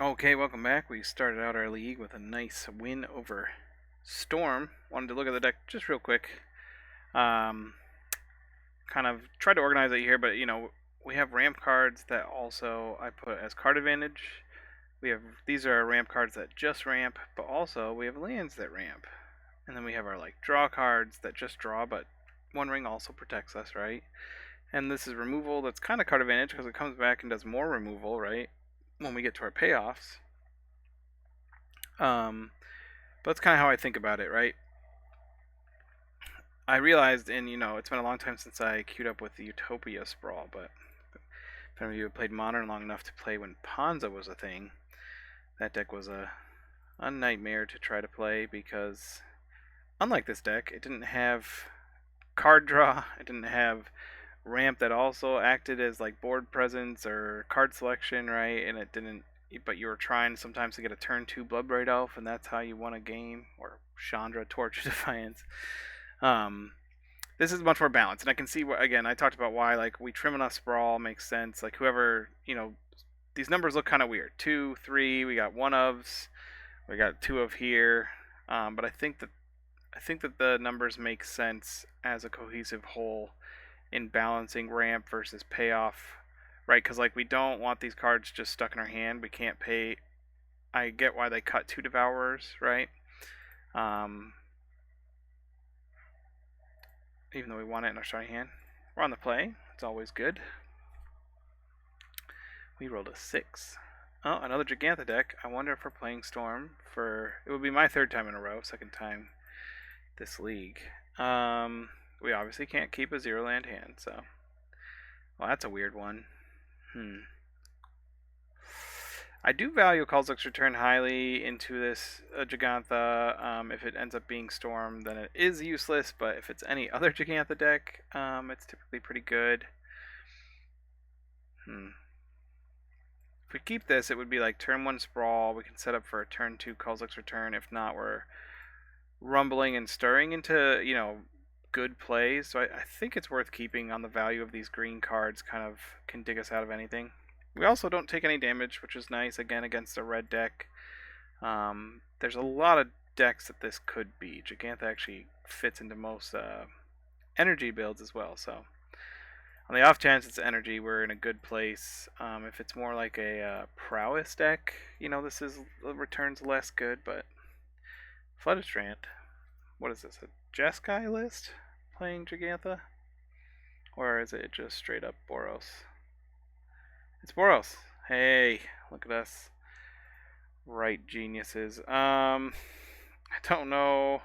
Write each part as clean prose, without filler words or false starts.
Okay, welcome back. We started out our league with a nice win over Storm. Wanted to look at the deck just real quick. Kind of tried to organize it here, but we have ramp cards that also I put as card advantage. These are ramp cards that just ramp, but also we have lands that ramp. And then we have our draw cards that just draw, but One Ring also protects us, right? And this is removal that's kind of card advantage because it comes back and does more removal, right? When we get to our payoffs. But that's kind of how I think about it, right? I realized it's been a long time since I queued up with the Utopia Sprawl, but if any of you have played Modern long enough to play when Ponza was a thing, that deck was a nightmare to try to play because, unlike this deck, it didn't have card draw, it didn't have ramp that also acted as board presence or card selection, right? And it didn't, but you were trying sometimes to get a turn 2 Bloodbraid Elf, and that's how you won a game, or Chandra Torch of Defiance. This is much more balanced, and I can see what, again, I talked about why we trim enough sprawl makes sense. Whoever, these numbers look kind of weird. 2, 3, we got one ofs, we got two of here, but I think that the numbers make sense as a cohesive whole in balancing ramp versus payoff, right? Because we don't want these cards just stuck in our hand. We can't pay. I get why they cut 2 Devourers, right? Even though we want it in our starting hand. We're on the play. It's always good. We rolled a 6. Oh, another Gigantha deck. I wonder if we're playing Storm for... It would be my 3rd time in a row, 2nd time this league. We obviously can't keep a 0 land hand, so... Well, that's a weird one. I do value Kalzuk's Return highly into this Gigantha. If it ends up being Storm, then it is useless, but if it's any other Gigantha deck, it's typically pretty good. If we keep this, it would be turn 1 Sprawl. We can set up for a turn 2 Kalzuk's Return. If not, we're rumbling and stirring into, good plays. So I think it's worth keeping on the value of these green cards. Kind of can dig us out of anything. We also don't take any damage, which is nice, again, against a red deck. There's a lot of decks that this could be. Gigantha actually fits into most energy builds as well, so on the off chance it's energy, we're in a good place. If it's more like a prowess deck, this returns less good, but Flooded Strand. What is this, a Jeskai list playing Gigantha? Or is it just straight up Boros? It's Boros. Hey, look at us. Right geniuses. I don't know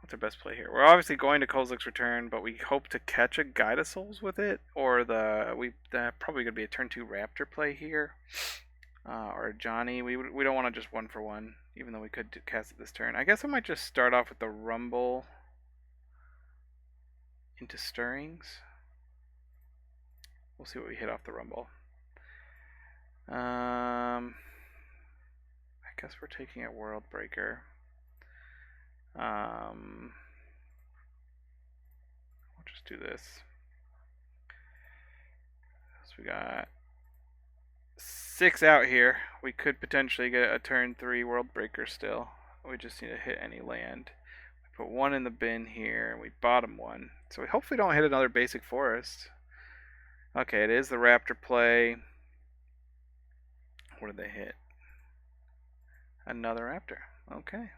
what's our best play here. We're obviously going to Kozilek's Return, but we hope to catch a Guide of Souls with it, or probably going to be a turn 2 Raptor play here, or a Johnny. We don't want to just 1 for 1, even though we could cast it this turn. I guess I might just start off with the Rumble into Stirrings. We'll see what we hit off the Rumble. I guess we're taking a World Breaker. We'll just do this. So we got 6 out here. We could potentially get a turn 3 World Breaker still. We just need to hit any land. We put 1 in the bin here, and we bottom 1. So we hopefully don't hit another basic forest. Okay, it is the Raptor play. What did they hit? Another Raptor. Okay.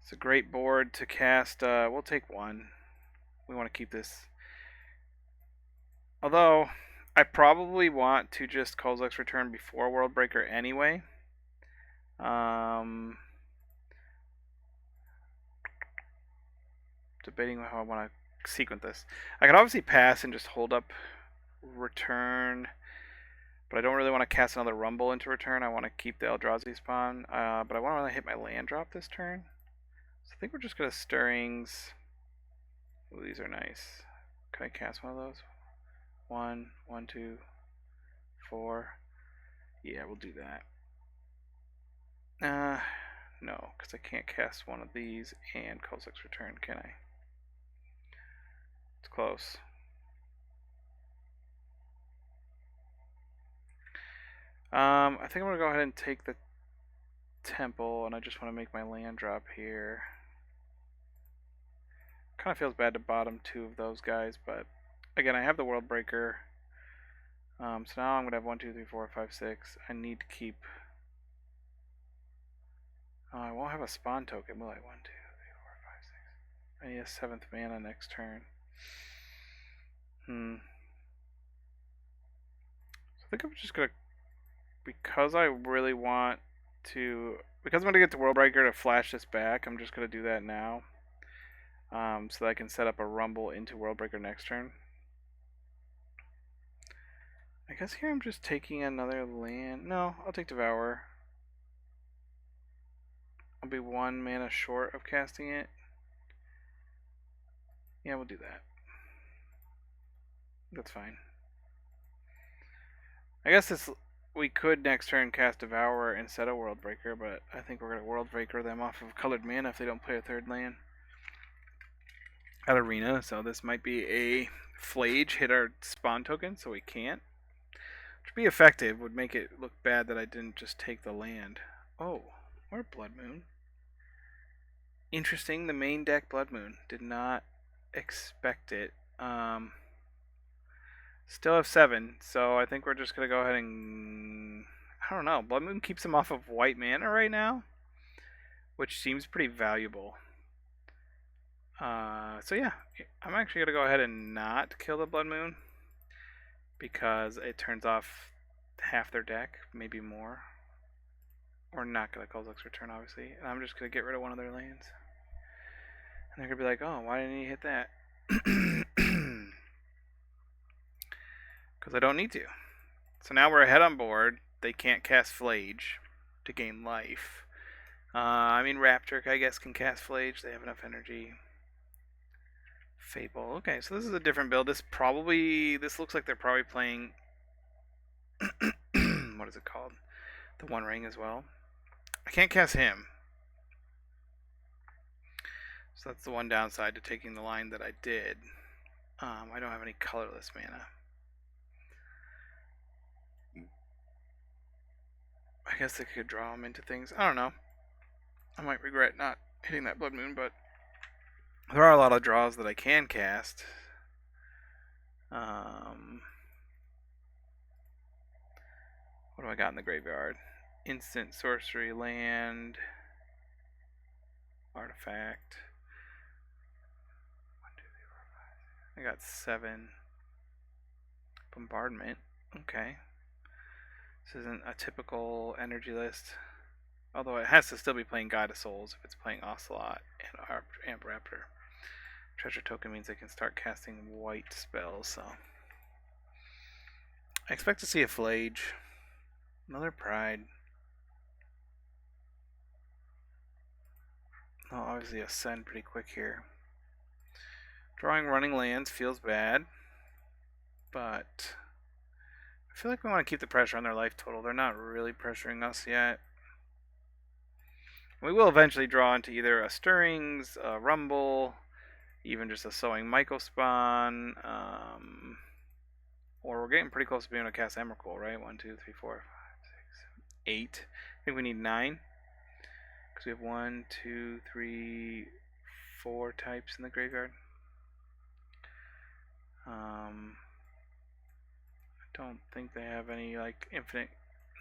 It's a great board to cast. We'll take 1. We want to keep this. Although, I probably want to just Kozilek's Return before World Breaker anyway. Debating how I want to sequence this. I could obviously pass and just hold up Return, but I don't really want to cast another Rumble into Return. I want to keep the Eldrazi spawn, but I want to hit my land drop this turn. So I think we're just going to Stirrings. Ooh, these are nice. Can I cast one of those? 1, 1, 2, 4. Yeah, we'll do that. No, because I can't cast one of these and Kozilek's Return, can I? It's close. I think I'm gonna go ahead and take the temple, and I just want to make my land drop here. Kind of feels bad to bottom 2 of those guys, but again, I have the World Breaker. So now I'm gonna have 1, 2, 3, 4, 5, 6. I need to keep. I won't have a spawn token, will I? 1, 2, 3, 4, 5, 6. I need a 7th mana next turn. So I think I'm just gonna, because I really want to, because I'm gonna get the World Breaker to flash this back. I'm just gonna do that now, so that I can set up a Rumble into World Breaker next turn. I guess here I'm just taking another land. No, I'll take Devour. I'll be 1 mana short of casting it. Yeah, we'll do that. That's fine. I guess we could next turn cast Devour instead of World Breaker, but I think we're going to World Breaker them off of colored mana if they don't play a 3rd land at Arena. So this might be a Flage hit our spawn token, so we can't. Which would be effective, would make it look bad that I didn't just take the land. Oh, or Blood Moon. Interesting, the main deck Blood Moon. Did not expect it. Still have 7, so I think we're just going to go ahead and... I don't know, Blood Moon keeps him off of white mana right now, which seems pretty valuable. So yeah, I'm actually going to go ahead and not kill the Blood Moon, because it turns off half their deck, maybe more. We're not going to Kozilek's Return, obviously, and I'm just going to get rid of one of their lands. And they're going to be like, oh, why didn't he hit that? Because I don't need to. So now we're ahead on board. They can't cast Flage to gain life. I mean, Raptor, I guess, can cast Flage. They have enough energy. Fable. Okay, so this is a different build. This looks like they're probably playing... what is it called? The One Ring as well. I can't cast him. So that's the one downside to taking the line that I did. I don't have any colorless mana. I guess they could draw them into things. I don't know. I might regret not hitting that Blood Moon, but there are a lot of draws that I can cast. What do I got in the graveyard? Instant sorcery, land, artifact. 1, 2, 3, 4, 5. I got 7. Bombardment. Okay. This isn't a typical energy list. Although it has to still be playing Guide of Souls if it's playing Ocelot and Raptor. Treasure token means I can start casting white spells, so I expect to see a Flage. Another Pride. I'll obviously ascend pretty quick here. Drawing running lands feels bad, but I feel like we want to keep the pressure on their life total. They're not really pressuring us yet. We will eventually draw into either a Stirrings, a Rumble, even just a Sowing Michael spawn, or we're getting pretty close to being able to cast Emrakul, right? 1, 2, 3, 4, 5, 6, 7, 8. I think we need 9. Because we have 1, 2, 3, 4 types in the graveyard. I don't think they have any, like, infinite...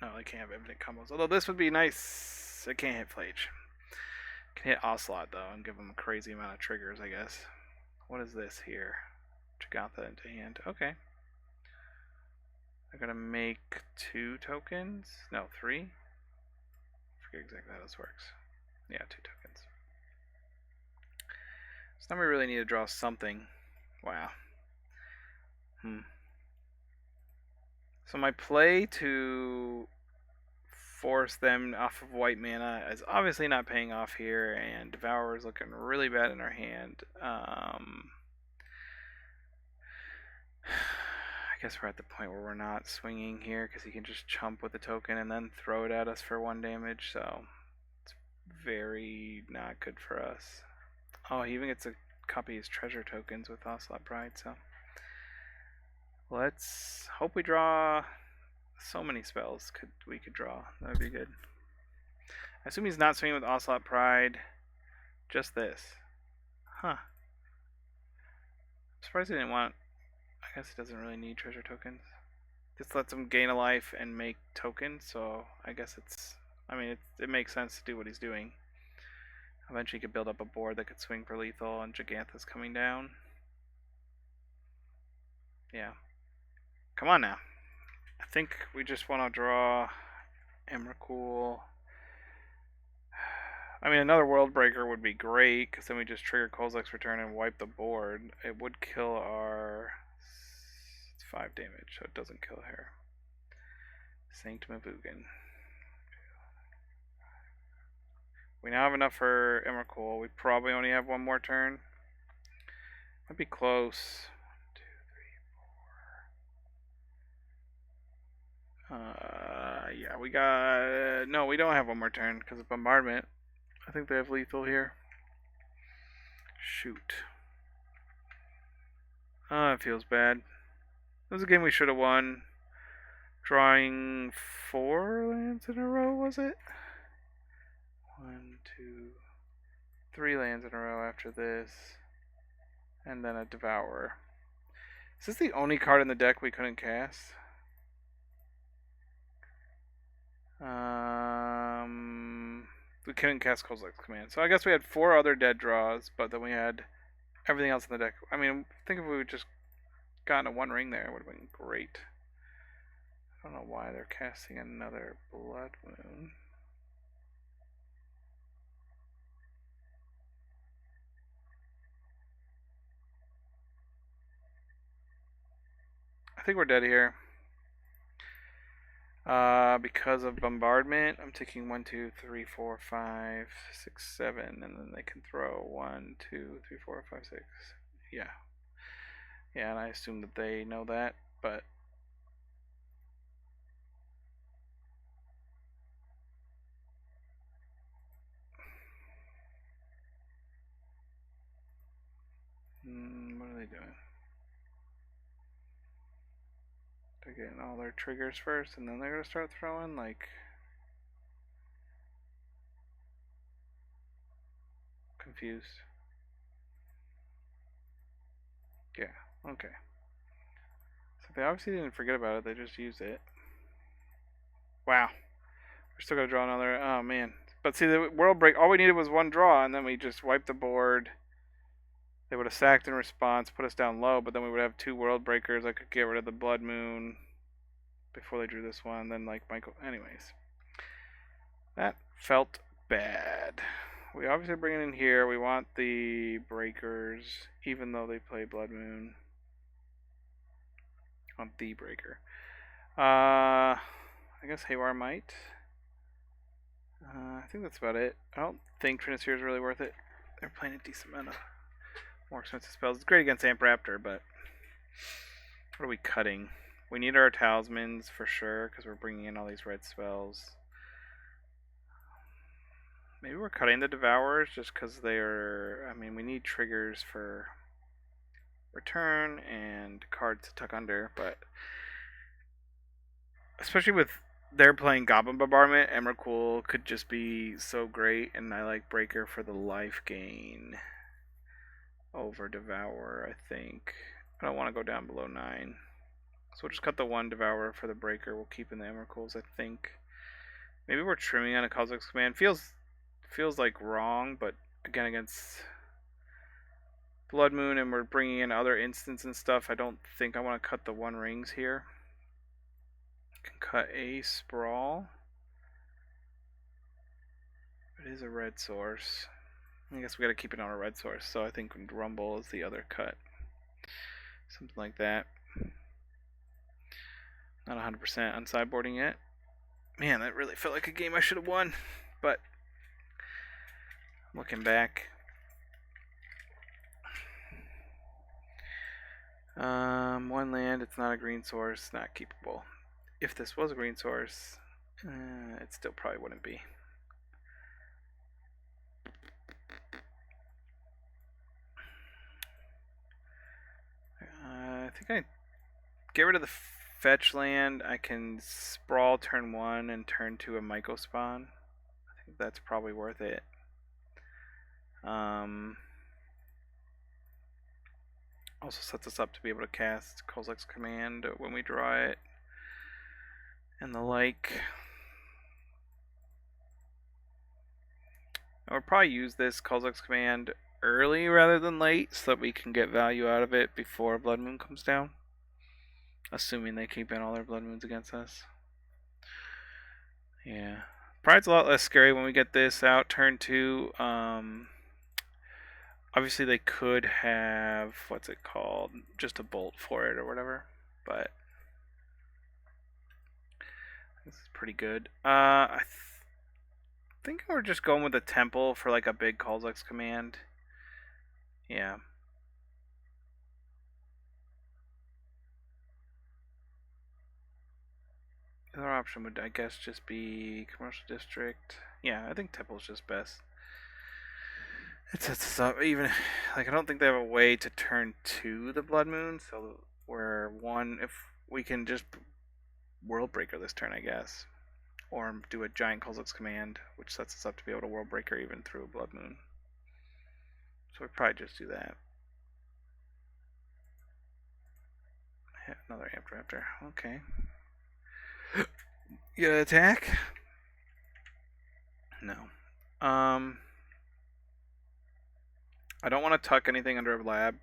No, they can't have infinite combos. Although this would be nice. It can't hit Flage. Can hit Ocelot, though, and give them a crazy amount of triggers, I guess. What is this here? Check out that into hand. Okay. They're going to make 2 tokens? No, 3? I forget exactly how this works. Yeah, 2 tokens. So now we really need to draw something. Wow. So my play to force them off of white mana is obviously not paying off here, and Devour is looking really bad in our hand. I guess we're at the point where we're not swinging here because he can just chump with the token and then throw it at us for 1 damage, so it's very not good for us. Oh, he even gets to copy his treasure tokens with Ocelot Pride, so let's hope we draw So many spells we could draw. That'd be good. I assume he's not swinging with Ocelot Pride. Just this. Huh. I'm surprised he didn't want... I guess he doesn't really need treasure tokens. This lets him gain a life and make tokens, so I guess it's... I mean, it makes sense to do what he's doing. Eventually he could build up a board that could swing for lethal and Gigantha's coming down. Yeah. Come on now. I think we just want to draw Emrakul. I mean, another World Breaker would be great, because then we just trigger Kozilek's Return and wipe the board. It would kill our... It's 5 damage, so it doesn't kill her. Sanctum of Ugin. We now have enough for Emrakul. We probably only have one more turn. Might be close. 1, 2, 3, 4. Yeah, we got... No, we don't have one more turn, because of Bombardment. I think they have lethal here. Shoot. Oh, it feels bad. It was a game we should have won. Drawing 4 lands in a row, was it? 1, 2, 3 lands in a row after this. And then a Devourer. Is this the only card in the deck we couldn't cast? We couldn't cast Kozilek's Command. So I guess we had 4 other dead draws, but then we had everything else in the deck. I mean, I think if we would just gotten a 1 ring there, it would have been great. I don't know why they're casting another Blood Moon. I think we're dead here. Because of Bombardment, I'm taking 1, 2, 3, 4, 5, 6, 7, and then they can throw 1, 2, 3, 4, 5, 6. Yeah. Yeah, and I assume that they know that, but... what are they doing? They're getting all their triggers first, and then they're going to start throwing, like... Confused. Yeah, okay. So they obviously didn't forget about it, they just used it. Wow. We're still going to draw another... Oh, man. But see, the World Break, all we needed was 1 draw, and then we just wiped the board. They would have sacked in response, put us down low, but then we would have 2 World Breakers. I could get rid of the Blood Moon before they drew this one. Then, like, Michael... Anyways. That felt bad. We obviously bring it in here. We want the Breakers, even though they play Blood Moon. On the Breaker. I guess Haywire might. I think that's about it. I don't think Trinisphere is really worth it. They're playing a decent amount of more expensive spells. It's great against Amp Raptor, but what are we cutting? We need our Talismans for sure, because we're bringing in all these red spells. Maybe we're cutting the Devourers just because they're... I mean, we need triggers for return and cards to tuck under, but... Especially with they're playing Goblin Bombardment, Emrakul could just be so great, and I like Breaker for the life gain over Devourer, I think. I don't want to go down below 9. So we'll just cut the 1 Devourer for the Breaker. We'll keep in the Emrakuls, I think. Maybe we're trimming on a Kozilek's Command. Feels like wrong, but again, against Blood Moon and we're bringing in other instants and stuff, I don't think I want to cut the 1 rings here. Can cut a Sprawl. It is a red source. I guess we gotta keep it on a red source, so I think Rumble is the other cut. Something like that. Not 100% on sideboarding yet. Man, that really felt like a game I should have won, but looking back. 1 land, it's not a green source, not keepable. If this was a green source, it still probably wouldn't be. I think I get rid of the fetch land, I can sprawl turn 1 and turn 2 a Myco spawn. I think that's probably worth it. Also sets us up to be able to cast Kozilek's Command when we draw it, and the like. I would probably use this Kozilek's Command early rather than late so that we can get value out of it before Blood Moon comes down. Assuming they keep in all their Blood Moons against us. Yeah. Pride's a lot less scary when we get this out turn 2. Obviously they could have, what's it called, just a bolt for it or whatever, but this is pretty good. I think we're just going with the temple for like a big Kozilek's Command. Yeah. The other option would, I guess, just be Commercial District. Yeah, I think Temple's just best. It sets us up, even, like, I don't think they have a way to turn to the Blood Moon, so we're one, if we can just World Breaker this turn, I guess. Or do a giant Kozilek's Command, which sets us up to be able to World Breaker even through a Blood Moon. So we'd probably just do that. Hit another Amped Raptor. Okay. You gonna attack? No. I don't want to tuck anything under a lab.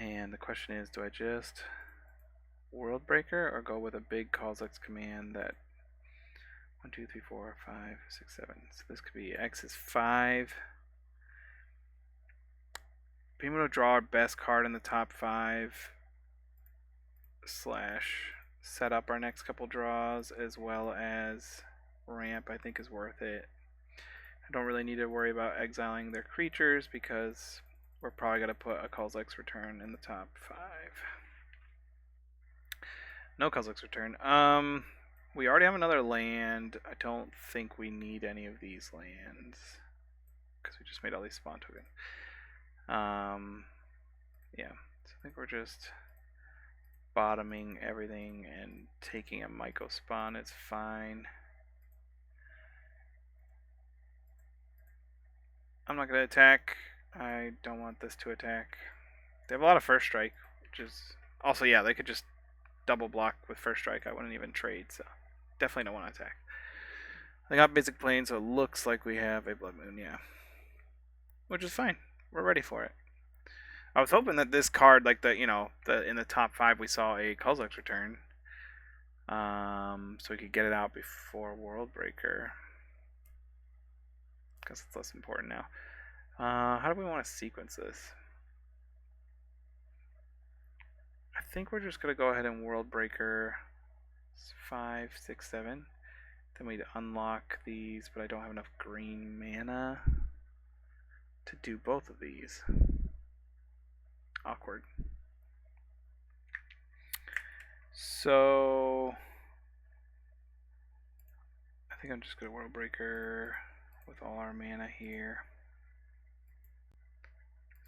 And the question is, do I just World Breaker or go with a big Kozilek's Command that 1, 2, 3, 4, 5, 6, 7. So this could be X is 5. Being able to draw our best card in the top 5 / set up our next couple draws, as well as ramp, I think is worth it. I don't really need to worry about exiling their creatures because we're probably going to put a Kozilek's Return in the top 5. No Kozilek's Return. We already have another land. I don't think we need any of these lands because we just made all these spawn tokens. Yeah, so I think we're just bottoming everything and taking a Myco spawn. It's fine. I'm not going to attack. I don't want this to attack. They have a lot of first strike, which is also, yeah, they could just double block with first strike. I wouldn't even trade, so definitely don't want to attack. They got basic plane, so it looks like we have a Blood Moon, yeah. Which is fine. We're ready for it. I was hoping that this card, like in the top 5 we saw a Kozilek's Return. So we could get it out before World Breaker. Guess it's less important now. How do we want to sequence this? I think we're just going to go ahead and World Breaker 5, 6, 7. Then we'd unlock these, but I don't have enough green mana to do both of these. Awkward. So I think I'm just going to World Breaker with all our mana here.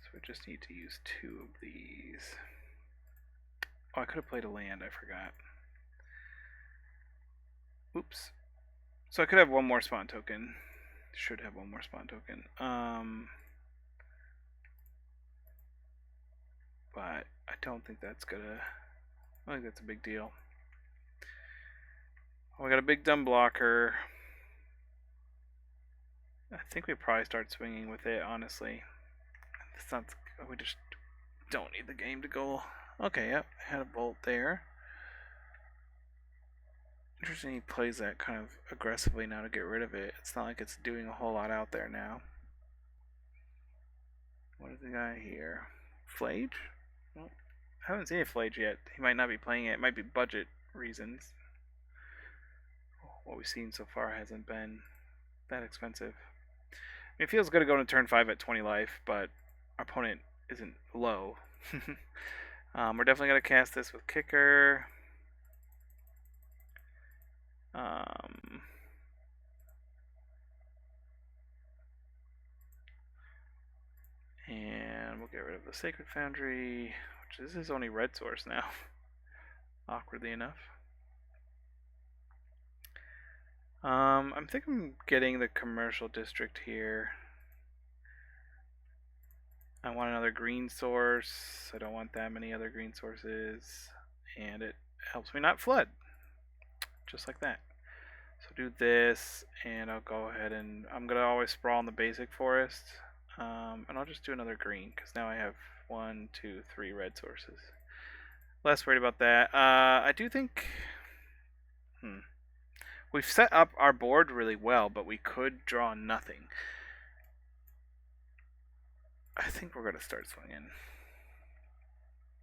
So we just need to use 2 of these. Oh, I could have played a land, I forgot. Oops. So I could have one more spawn token. Should have one more spawn token. But I don't think that's gonna... I think that's a big deal. Oh, we got a big dumb blocker. I think we probably start swinging with it, honestly. It's not... We just don't need the game to go... Okay, yep, had a bolt there. Interesting he plays that kind of aggressively now to get rid of it. It's not like it's doing a whole lot out there now. What is the guy here? Flage? Well, I haven't seen a Flage yet. He might not be playing it. It might be budget reasons. What we've seen so far hasn't been that expensive. I mean, it feels good to go into turn 5 at 20 life, but our opponent isn't low. We're definitely going to cast this with Kicker. And we'll get rid of the Sacred Foundry, which this is only red source now. awkwardly enough. I'm thinking I'm getting the commercial district here. I want another green source. I don't want that many other green sources. And it helps me not flood. Just like that. So do this, and I'll go ahead and I'm going to always sprawl in the basic forest. And I'll just do another green, because now I have 1, 2, 3 red sources. Less worried about that. I do think... We've set up our board really well, but we could draw nothing. I think we're going to start swinging.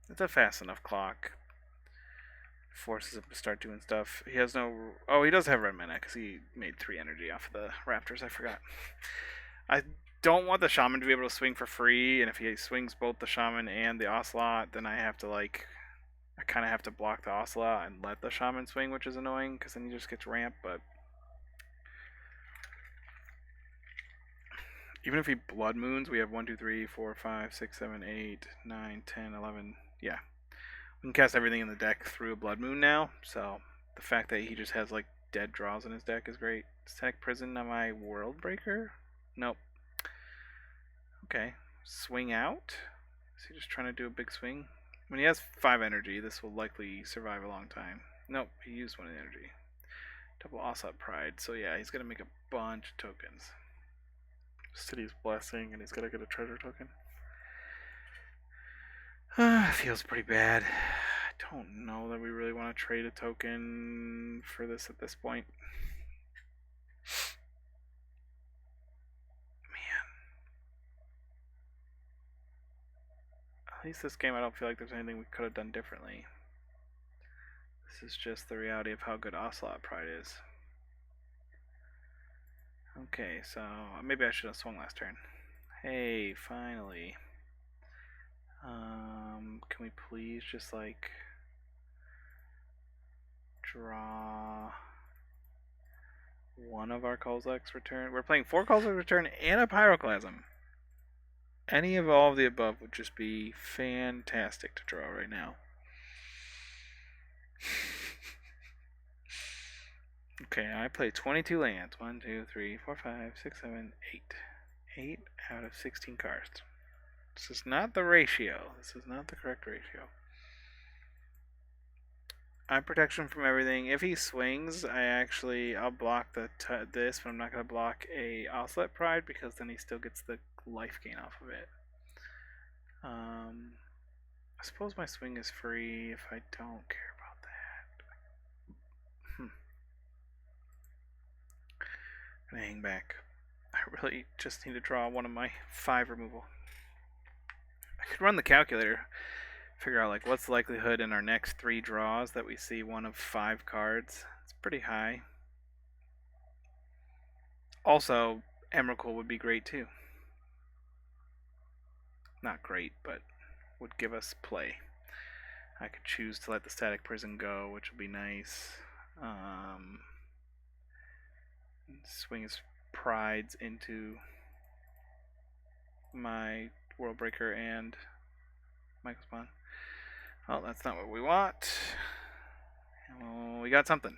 It's a fast enough clock. Forces him to start doing stuff. He has no... Oh, he does have red mana, because he made 3 energy off of the raptors. I forgot. I don't want the shaman to be able to swing for free, and if he swings both the shaman and the ocelot, then I have to, like... I kind of have to block the ocelot and let the shaman swing, which is annoying, because then he just gets ramp, but... Even if he blood moons, we have 1, 2, 3, 4, 5, 6, 7, 8, 9, 10, 11. Yeah. We can cast everything in the deck through a blood moon now, so the fact that he just has like dead draws in his deck is great. Static Prison on my World Breaker? Nope. Okay. Swing out? Is he just trying to do a big swing? When he has 5 energy, this will likely survive a long time. Nope, he used 1 energy. Double Ocelot Pride. So yeah, he's going to make a bunch of tokens. City's Blessing, and he's got to get a treasure token. Feels pretty bad. I don't know that we really want to trade a token for this at this point. Man. At least this game, I don't feel like there's anything we could have done differently. This is just the reality of how good Ocelot Pride is. Okay, so maybe I should have swung last turn. Hey, finally. Can we please just like draw one of our Kozilek's Return? We're playing 4 Kozilek's Return and a Pyroclasm. Any of all of the above would just be fantastic to draw right now. Okay, I play 22 lands. 1, 2, 3, 4, 5, 6, 7, 8. 8 out of 16 cards. This is not the ratio. This is not the correct ratio. I have protection from everything. If he swings, I'll block this, but I'm not going to block a Ocelot Pride because then he still gets the life gain off of it. I suppose my swing is free if I don't care about that. I'm gonna hang back. I really just need to draw one of my 5 removal. I could run the calculator, figure out like what's the likelihood in our next 3 draws that we see one of 5 cards. It's pretty high. Also, Emrakul would be great too. Not great, but would give us play. I could choose to let the Static Prison go, which would be nice. Swing his prides into my World Breaker and Michael Spawn. Well, that's not what we want. Well, we got something.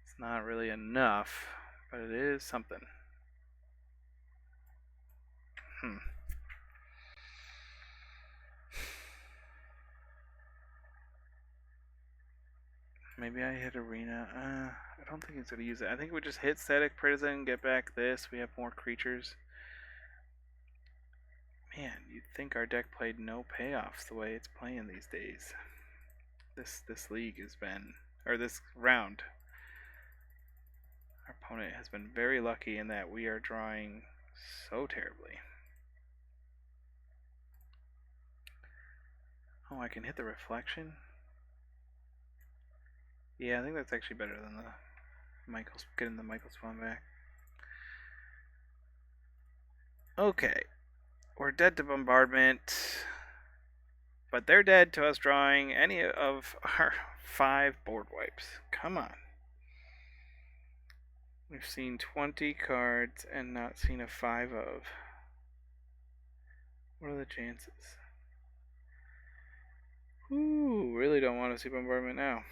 It's not really enough, but it is something. Maybe I hit Arena. I don't think he's going to use it. I think we just hit Static Prison, get back this. We have more creatures. Man, you'd think our deck played no payoffs the way it's playing these days. This league has been, or this round, our opponent has been very lucky in that we are drawing so terribly. Oh, I can hit the Reflection? Yeah, I think that's actually better than the getting the Michael Spawn back. Okay. We're dead to bombardment. But they're dead to us drawing any of our 5 board wipes. Come on. We've seen 20 cards and not seen a 5 of. What are the chances? Ooh, really don't want to see bombardment now.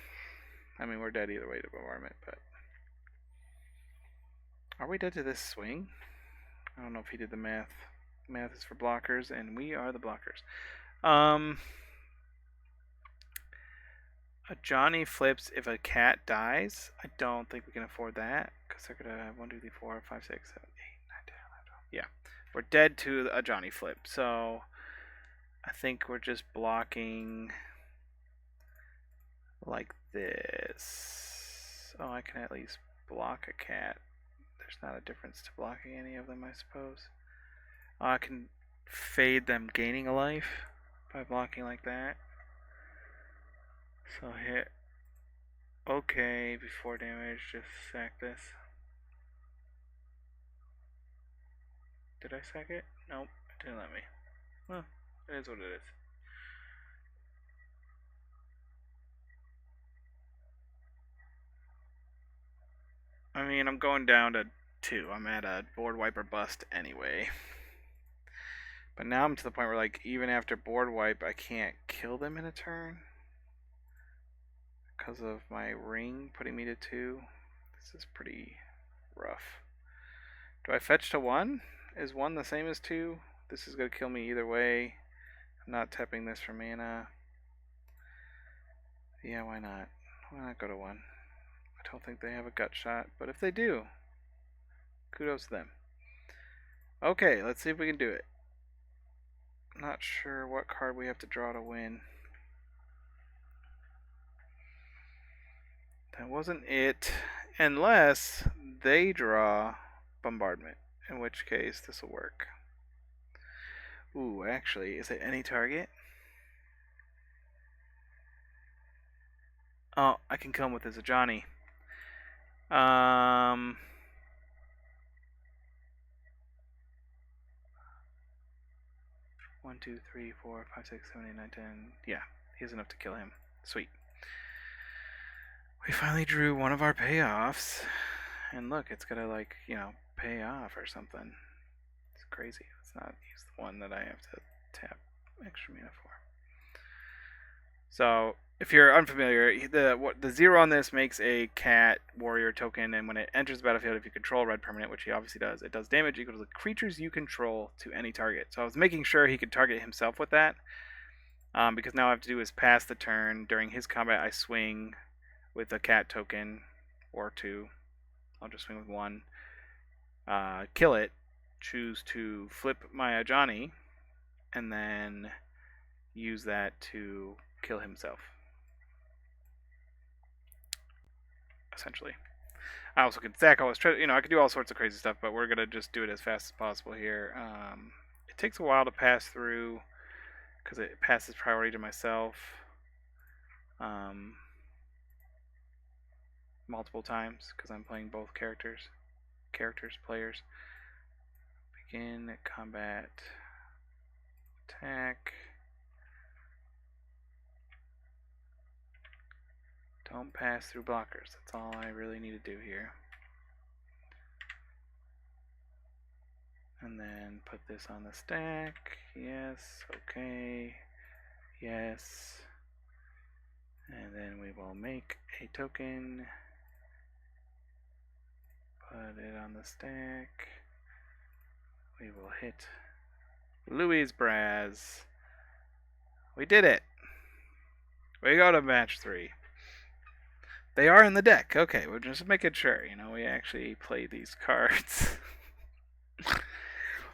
I mean, we're dead either way to bombardment, but... Are we dead to this swing? I don't know if he did the math. Math is for blockers, and we are the blockers. A Johnny flips if a cat dies. I don't think we can afford that, because they're going to have 1, 2, 3, 4, 5, 6, 7, 8, 9, 10, 11, 12. Yeah. We're dead to a Johnny flip, so I think we're just blocking like this. Oh, I can at least block a cat. There's not a difference to blocking any of them, I suppose. I can fade them gaining a life by blocking like that. So hit OK before damage, just sack this. Did I sack it? Nope, it didn't let me. Well, it is what it is. I mean, I'm going down to 2. I'm at a board wipe or bust anyway. But now I'm to the point where, like, even after board wipe, I can't kill them in a turn because of my ring putting me to 2. This is pretty rough. Do I fetch to 1? Is 1 the same as 2? This is going to kill me either way. I'm not tapping this for mana. Yeah, why not? Why not go to 1? I don't think they have a gut shot, but if they do, kudos to them. Okay, let's see if we can do it. Not sure what card we have to draw to win. That wasn't it, unless they draw bombardment, in which case this will work. Ooh, actually, is it any target? Oh, I can come with this Ajani. 1, 2, 3, 4, 5, 6, 7, 8, 9, 10. Yeah, he has enough to kill him. Sweet. We finally drew one of our payoffs. And look, it's gonna, like, you know, pay off or something. It's crazy. Let's not use the one that I have to tap extra mana for. So, if you're unfamiliar, the 0 on this makes a cat warrior token, and when it enters the battlefield, if you control red permanent, which he obviously does, it does damage equal to the creatures you control to any target. So I was making sure he could target himself with that, because now all I have to do is pass the turn. During his combat, I swing with a cat token, or 2. I'll just swing with 1. Kill it, choose to flip my Ajani, and then use that to kill himself. Essentially. I also could stack all his treasure. You know, I could do all sorts of crazy stuff, but we're going to just do it as fast as possible here. It takes a while to pass through because it passes priority to myself multiple times because I'm playing both players. Begin combat, attack. Don't pass through blockers. That's all I really need to do here. And then put this on the stack. Yes. Okay. Yes. And then we will make a token. Put it on the stack. We will hit Louis Braz. We did it. We go to match 3. They are in the deck. Okay, we're just making sure, you know, we actually play these cards.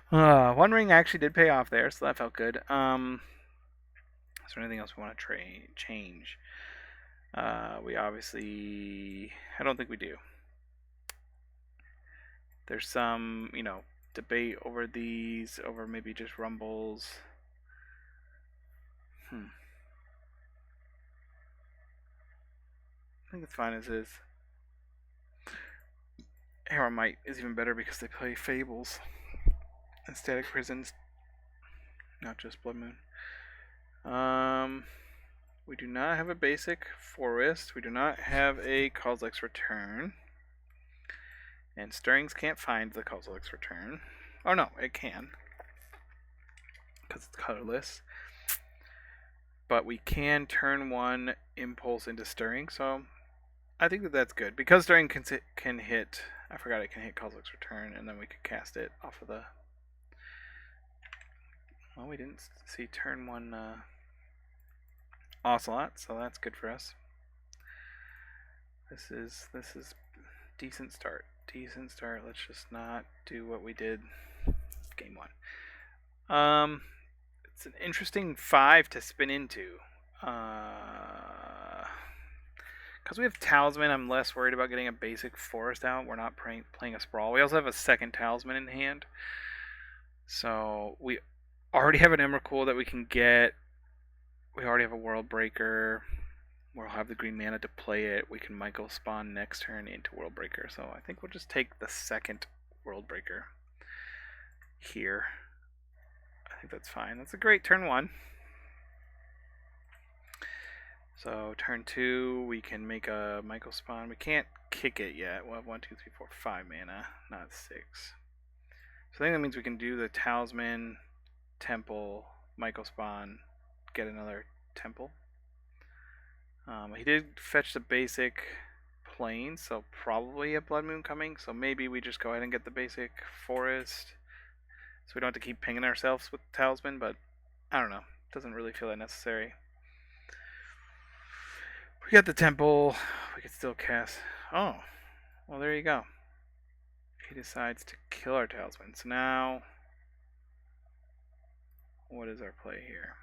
One ring actually did pay off there, so that felt good. Is there anything else we want to change? We obviously... I don't think we do. There's some, you know, debate over these, over maybe just rumbles. I think it's fine as is. Harrowmite is even better because they play fables and static prisons, not just Blood Moon. We do not have a basic forest. We do not have a Kozilek's Return. And Stirrings can't find the Kozilek's Return. Oh no, it can. Because it's colorless. but we can turn 1 impulse into stirring, so I think that that's good. Because stirring can hit, I forgot it can hit Kozilek's Return, and then we could cast it off of the... Well, we didn't see turn 1 Ocelot, so that's good for us. This is decent start. Decent start. Let's just not do what we did game 1. It's an interesting 5 to spin into. Because we have Talisman, I'm less worried about getting a basic forest out. We're not playing a Sprawl. We also have a second Talisman in hand. So we already have an Emrakul that we can get. We already have a World Breaker. We'll have the green mana to play it. We can Michael spawn next turn into World Breaker. So I think we'll just take the second World Breaker here. I think that's fine. That's a great turn 1. So turn 2, we can make a Michael spawn. We can't kick it yet. We'll have 1, 2, 3, 4, 5 mana, not 6. So I think that means we can do the Talisman, Temple, Michael spawn, get another Temple. He did fetch the basic Plains, so probably a Blood Moon coming. So maybe we just go ahead and get the basic Forest, so we don't have to keep pinging ourselves with Talisman. But I don't know, doesn't really feel that necessary. We got the Temple. We could still cast. Oh, well, there you go. He decides to kill our Talisman. So now, what is our play here?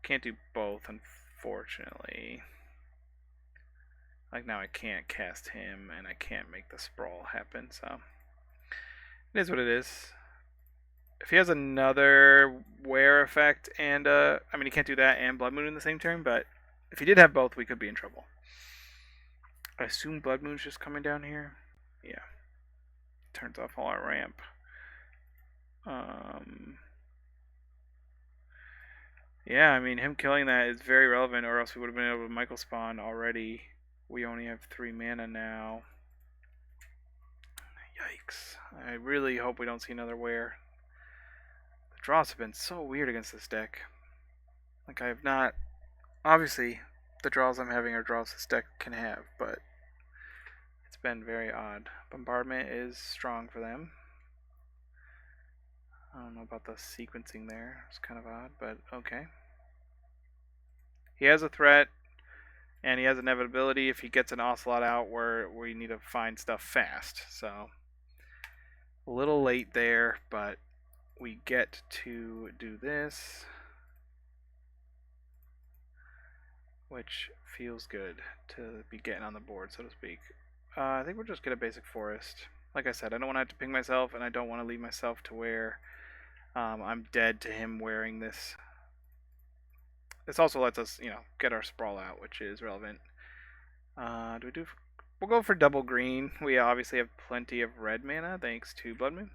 Can't do both, unfortunately. Like now I can't cast him, and I can't make the Sprawl happen, so it is what it is. If he has another Wear effect, and I mean, he can't do that and Blood Moon in the same turn, but if he did have both, we could be in trouble. I assume Blood Moon's just coming down here. Yeah. Turns off all our ramp. Yeah, I mean, him killing that is very relevant, or else we would have been able to Michael spawn already. We only have 3 mana now. Yikes. I really hope we don't see another Wear. The draws have been so weird against this deck. Like, I have not... Obviously, the draws I'm having are draws this deck can have, but it's been very odd. Bombardment is strong for them. I don't know about the sequencing there. It's kind of odd, but okay. He has a threat, and he has inevitability if he gets an Ocelot out where we need to find stuff fast. So, a little late there, but we get to do this, which feels good to be getting on the board, so to speak. I think we'll just get a basic forest. Like I said, I don't want to have to ping myself, and I don't want to leave myself to where I'm dead to him wearing this. This also lets us, get our Sprawl out, which is relevant. We'll go for double green. We obviously have plenty of red mana, thanks to Blood Moon.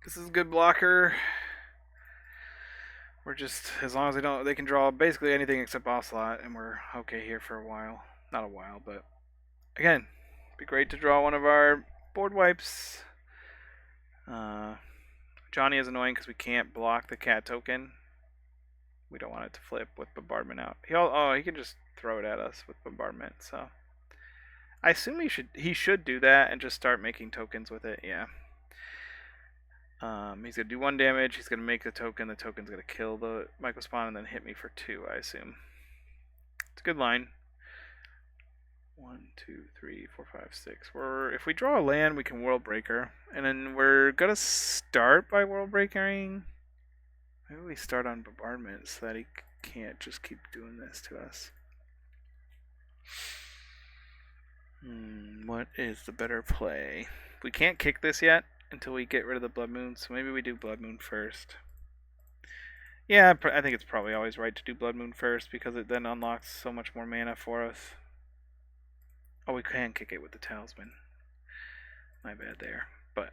This is a good blocker. We're just, as long as they can draw basically anything except Ocelot, and we're okay here for a while. Not a while, but again, it'd be great to draw one of our board wipes. Johnny is annoying because we can't block the cat token. We don't want it to flip with bombardment out. He can just throw it at us with bombardment. So I assume he should do that and just start making tokens with it. Yeah. He's gonna do 1 damage. He's gonna make the token. The token's gonna kill the Michael spawn and then hit me for 2. I assume. It's a good line. 1, 2, 3, 4, 5, 6. If we draw a land, we can World Breaker, and then we're gonna start by World Breakering. Maybe we start on bombardment so that he can't just keep doing this to us. What is the better play? We can't kick this yet until we get rid of the Blood Moon, so maybe we do Blood Moon first. Yeah, I think it's probably always right to do Blood Moon first because it then unlocks so much more mana for us. Oh, we can kick it with the Talisman. My bad there. But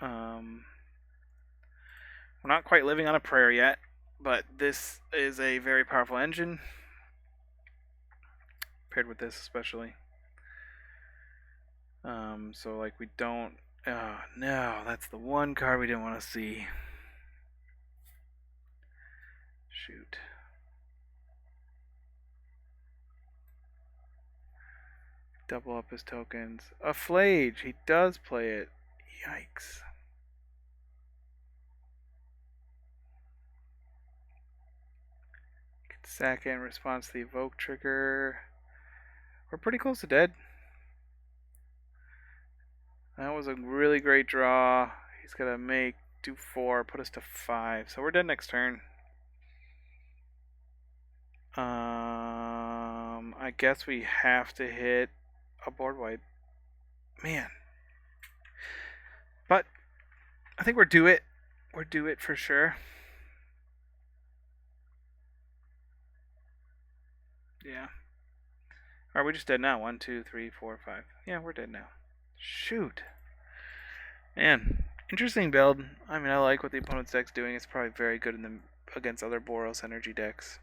we're not quite living on a prayer yet, but this is a very powerful engine. Paired with this especially. So like we don't Oh, no. That's the one card we didn't want to see. Shoot. Double up his tokens. A Flage. He does play it. Yikes. Sack it in response to the evoke trigger. We're pretty close to dead. That was a really great draw. He's gonna do 4, put us to 5. So we're dead next turn. I guess we have to hit a board wipe. Man. But I think we're due it. We're due it for sure. Yeah. Are we just dead now? 1, 2, 3, 4, 5. Yeah, we're dead now. Shoot. Man, interesting build. I mean, I like what the opponent's deck's doing. It's probably very good against other Boros NRG decks.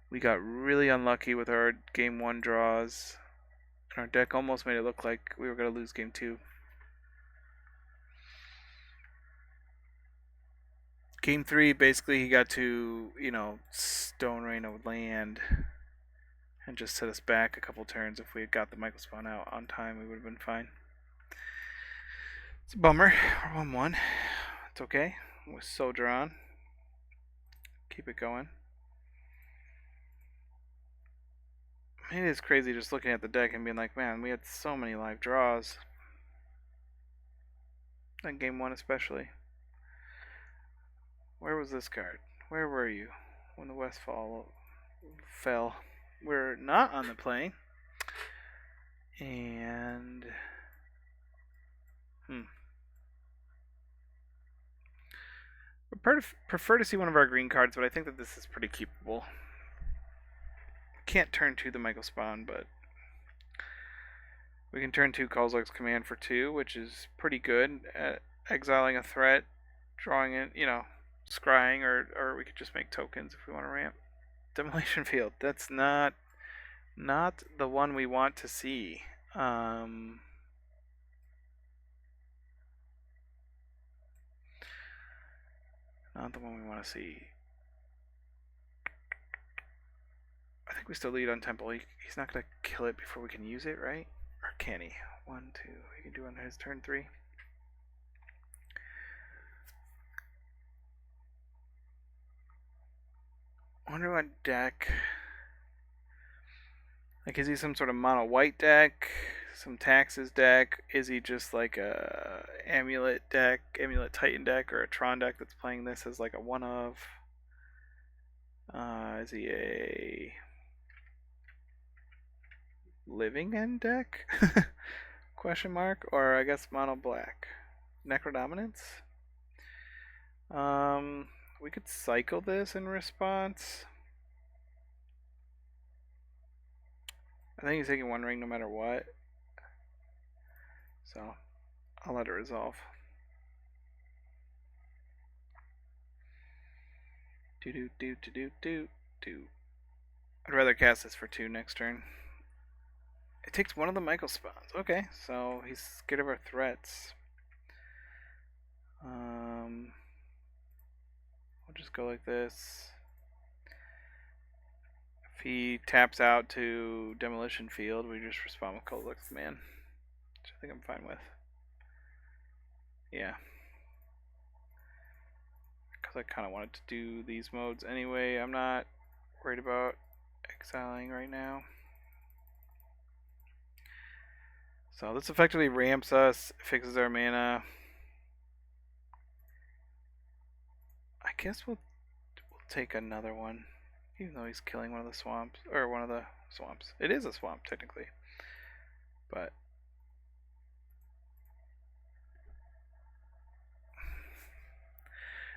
We got really unlucky with our game 1 draws. And our deck almost made it look like we were going to lose game 2. Game 3, basically, he got to, Stone Rain a land and just set us back a couple turns. If we had got the Michael Spawn out on time, we would have been fine. It's a bummer. We're 1-1. It's okay. We're so drawn. Keep it going. It is crazy just looking at the deck and being like, man, we had so many live draws. In game 1 especially. Where was this card? Where were you when the Westfall fell? We're not on the plane. And... I prefer to see one of our green cards, but I think that this is pretty keepable. Can't turn 2 the Michael Spawn, but... we can turn 2 Kozilek's Command for 2, which is pretty good at exiling a threat, drawing it, scrying, or we could just make tokens if we want to ramp. Demolition Field. That's not the one we want to see. Not the one we want to see. I think we still lead on Temple. He's not going to kill it before we can use it, right? Or can he? 1, 2. He can do it on his turn 3. I wonder what deck. Like, is he some sort of mono white deck? Some taxes deck? Is he just like a amulet deck, amulet titan deck, or a Tron deck that's playing this as like a one of? Is he a living end deck? Question mark? Or I guess mono black. Necrodominance? We could cycle this in response. I think he's taking 1 ring no matter what. So, I'll let it resolve. I'd rather cast this for 2 next turn. It takes 1 of the Michael Spawns. Okay, so he's scared of our threats. I'll just go like this. If he taps out to Demolition Field, we just respond with Kozilek's Command, which I think I'm fine with. Yeah. Because I kind of wanted to do these modes anyway. I'm not worried about exiling right now. So this effectively ramps us, fixes our mana. I guess we'll take another one. Even though he's killing one of the swamps, or one of the swamps. It is a swamp, technically. But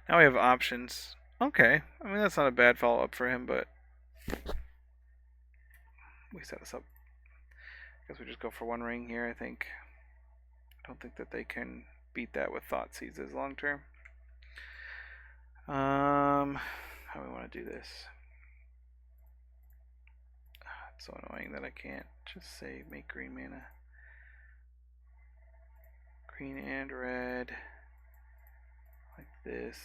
now we have options. Okay. I mean, that's not a bad follow-up for him, but we set us up. I guess we just go for 1 ring here, I think. I don't think that they can beat that with Thought Seizes long term. How do we want to do this? It's so annoying that I can't just say make green mana. green and red like this.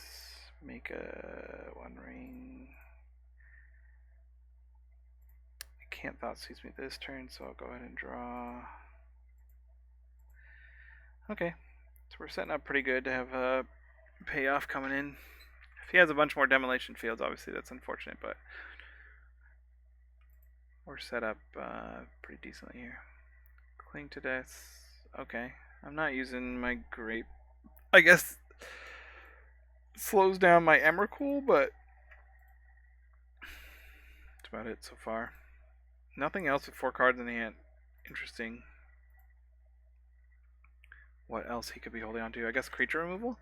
Make a 1 ring. I can't Thoughtseize me this turn, so I'll go ahead and draw. Okay, so we're setting up pretty good to have a payoff coming in. If he has a bunch more demolition fields, obviously that's unfortunate, but we're set up pretty decently here. Cling to death. Okay, I'm not using my grape. I guess slows down my Emrakul, but that's about it so far. Nothing else with 4 cards in the hand. Interesting. What else he could be holding on to? I guess creature removal?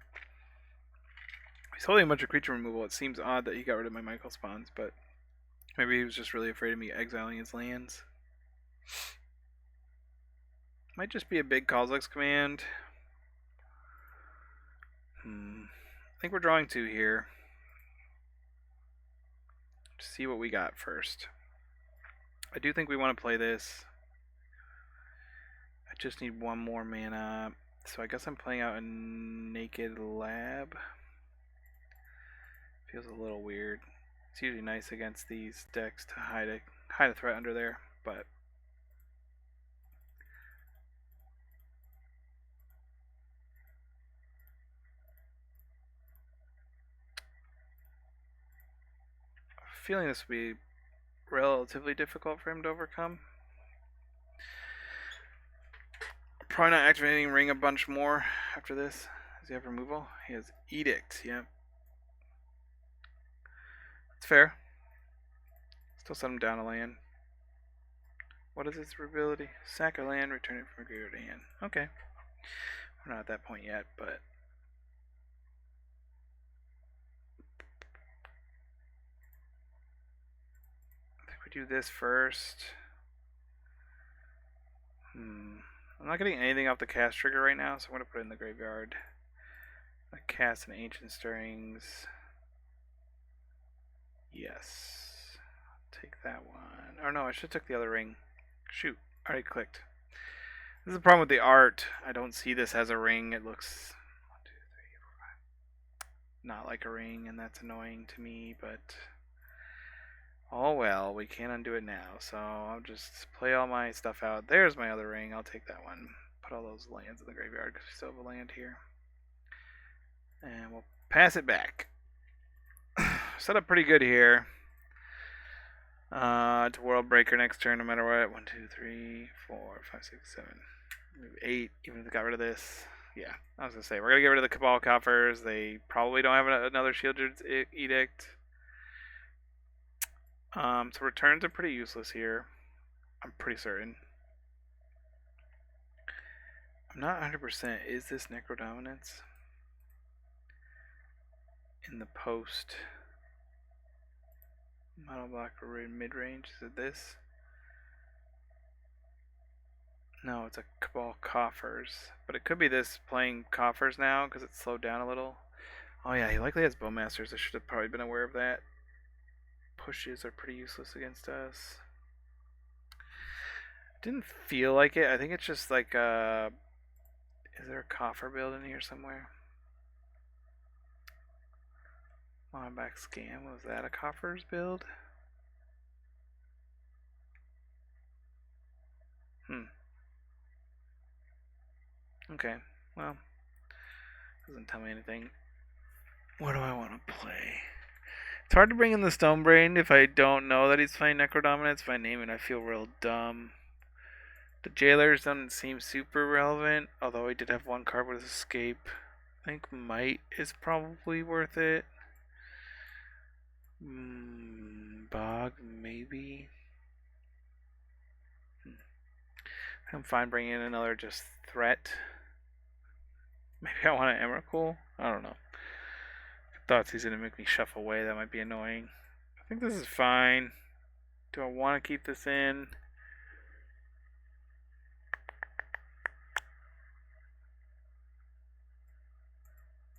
He's holding a bunch of creature removal. It seems odd that he got rid of my Michael spawns, but maybe he was just really afraid of me exiling his lands. Might just be a big Kozilek's command. I think we're drawing 2 here. See what we got first. I do think we want to play this. I just need 1 more mana. So I guess I'm playing out a Naked Lab. Feels a little weird. It's usually nice against these decks to hide a threat under there, but I'm feeling this will be relatively difficult for him to overcome. Probably not activating Ring a bunch more after this. Does he have removal? He has Edict, yep. It's fair. Still set him down a land. What is its ability? Sack a land, return it from a graveyard to hand. Okay. We're not at that point yet, but I think we do this first. I'm not getting anything off the cast trigger right now, so I'm going to put it in the graveyard. I cast an Ancient Stirrings. Yes. Take that one. Or no, I should have took the other ring. Shoot, already clicked. This is the problem with the art. I don't see this as a ring. It looks 1, 2, 3, 4, 5. Not like a ring, and that's annoying to me, but oh well, we can't undo it now, so I'll just play all my stuff out. There's my other ring. I'll take that one. Put all those lands in the graveyard because we still have a land here. And we'll pass it back. Set up pretty good here. To World Breaker next turn, no matter what. 1, 2, 3, 4, 5, 6, 7, 8. Even if they got rid of this. Yeah, I was going to say, we're going to get rid of the Cabal Coffers. They probably don't have another Shieldred's Edict. So returns are pretty useless here. I'm pretty certain. I'm not 100%. Is this Necrodominance? In the post. Model blocker mid-range. Is it this? No, it's a Cabal Coffers. But it could be this playing Coffers now because it's slowed down a little. Oh yeah, he likely has Bowmasters. I should have probably been aware of that. Pushes are pretty useless against us. Didn't feel like it. I think it's just like is there a Coffer build in here somewhere? Back Scam, was that a Coffers build? Okay, well, doesn't tell me anything. What do I want to play? It's hard to bring in the Stonebrain if I don't know that he's playing Necrodominance. If I name it, I feel real dumb. The Jailers doesn't seem super relevant, although I did have 1 card with Escape. I think Might is probably worth it. Bog, maybe. I'm fine bringing in another just threat. Maybe I want an Emrakul? I don't know. Thoughts he's going to make me shuffle away. That might be annoying. I think this is fine. Do I want to keep this in?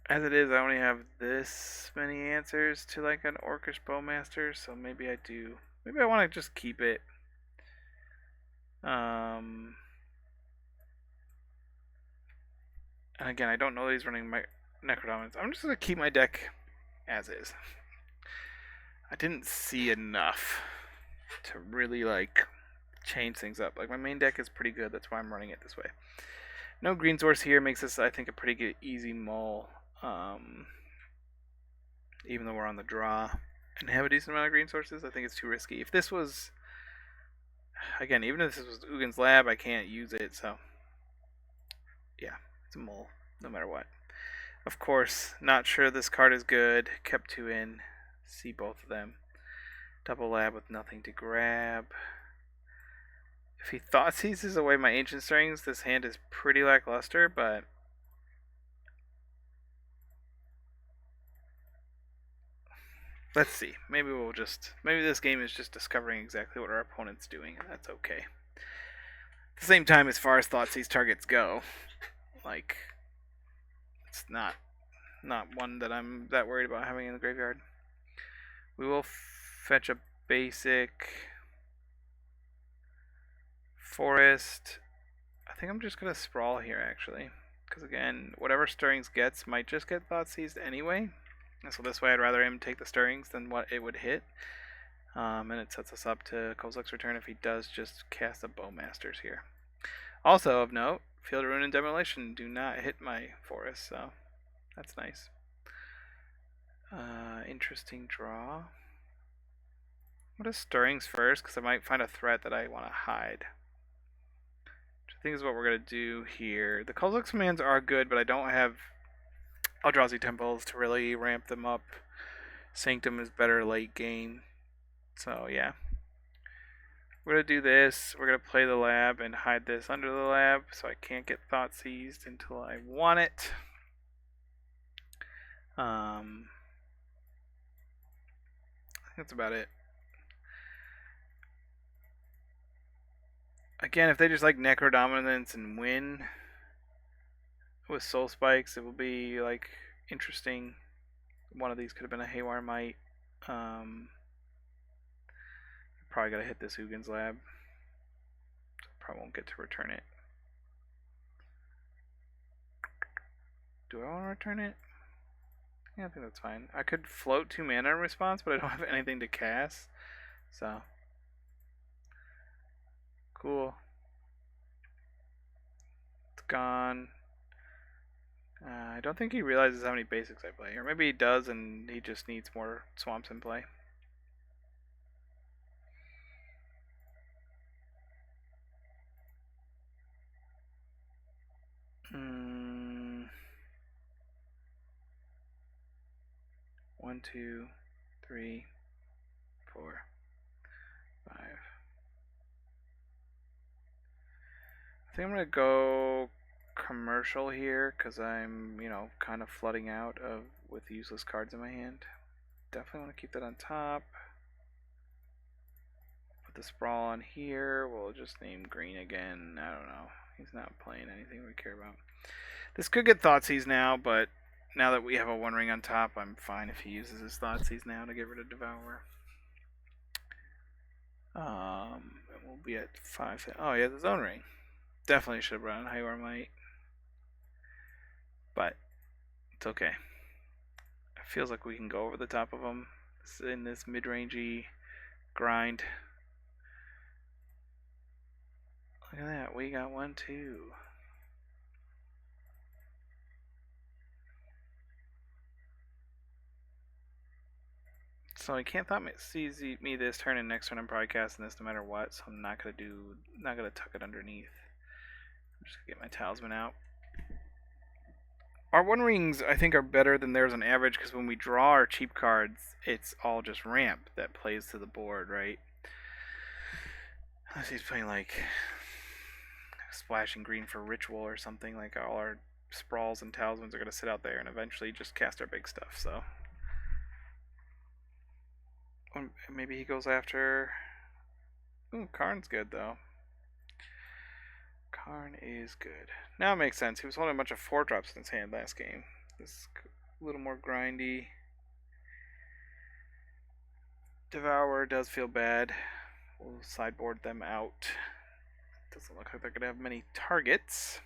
As it is, I only have this many answers to like an Orcish Bowmaster, so maybe I do. Maybe I want to just keep it. And again, I don't know that he's running my Necrodominance. I'm just going to keep my deck as is. I didn't see enough to really, like, change things up. Like, my main deck is pretty good. That's why I'm running it this way. No green source here makes this, I think, a pretty good, easy mull. Even though we're on the draw and have a decent amount of green sources, I think it's too risky. If this was, again, even if this was Ugin's Lab, I can't use it, so yeah, it's a mull, no matter what. Of course, not sure this card is good. Kept 2 in. See both of them. Double Lab with nothing to grab. If he Thought Seizes away my Ancient Strings, this hand is pretty lackluster, but let's see. Maybe this game is just discovering exactly what our opponent's doing, and that's okay. At the same time, as far as Thoughtseize targets go, like, it's not one that I'm that worried about having in the graveyard. We will fetch a basic forest. I think I'm just going to sprawl here, actually. Because, again, whatever Stirrings gets might just get Thoughtseized anyway. And so this way I'd rather him take the Stirrings than what it would hit. And it sets us up to Kozilek's Return if he does just cast a Bowmasters here. Also, of note, Field Ruin and Demolition do not hit my forest, so that's nice. Interesting draw. What is Stirrings first? Because I might find a threat that I want to hide. Which I think is what we're going to do here. The Kozilek's commands are good, but I don't have Eldrazi Temples to really ramp them up. Sanctum is better late game. So, yeah. We're going to do this. We're going to play the lab and hide this under the lab so I can't get Thoughtseized until I want it. I think that's about it. Again, if they just like Necrodominance and win with Soul Spikes, it will be like interesting. One of these could have been a Haywire Might. Probably gotta hit this Ugin's Lab. Probably won't get to return it. Do I want to return it? Yeah, I think that's fine. I could float 2 mana in response, but I don't have anything to cast. So. Cool. It's gone. I don't think he realizes how many basics I play. Or maybe he does and he just needs more swamps in play. One, 2, 3, 4, 5. I think I'm going to go commercial here because I'm, kind of flooding out with useless cards in my hand. Definitely want to keep that on top. Put the sprawl on here. We'll just name green again. I don't know. He's not playing anything we care about. This could get Thoughtseized now, but now that we have a 1 ring on top, I'm fine if he uses his Thoughtseize now to get rid of Devour. And we'll be at 5. Oh, yeah, the Zone Ring. Definitely should have run Haywire Might. But it's okay. It feels like we can go over the top of him in this mid-rangey grind. Look at that. We got 1, 2. So I can't Thoughtseize me this turn, and next turn I'm probably casting this no matter what, so I'm not gonna tuck it underneath. I'm just gonna get my Talisman out. Our 1 rings I think are better than theirs on average because when we draw our cheap cards, it's all just ramp that plays to the board, right? Unless he's playing like splashing green for ritual or something, like all our sprawls and talismans are gonna sit out there and eventually just cast our big stuff, so. Maybe he goes after. Ooh, Karn's good though. Karn is good. Now it makes sense. He was holding a bunch of 4-drops in his hand last game. This is a little more grindy. Devour does feel bad. We'll sideboard them out. Doesn't look like they're going to have many targets.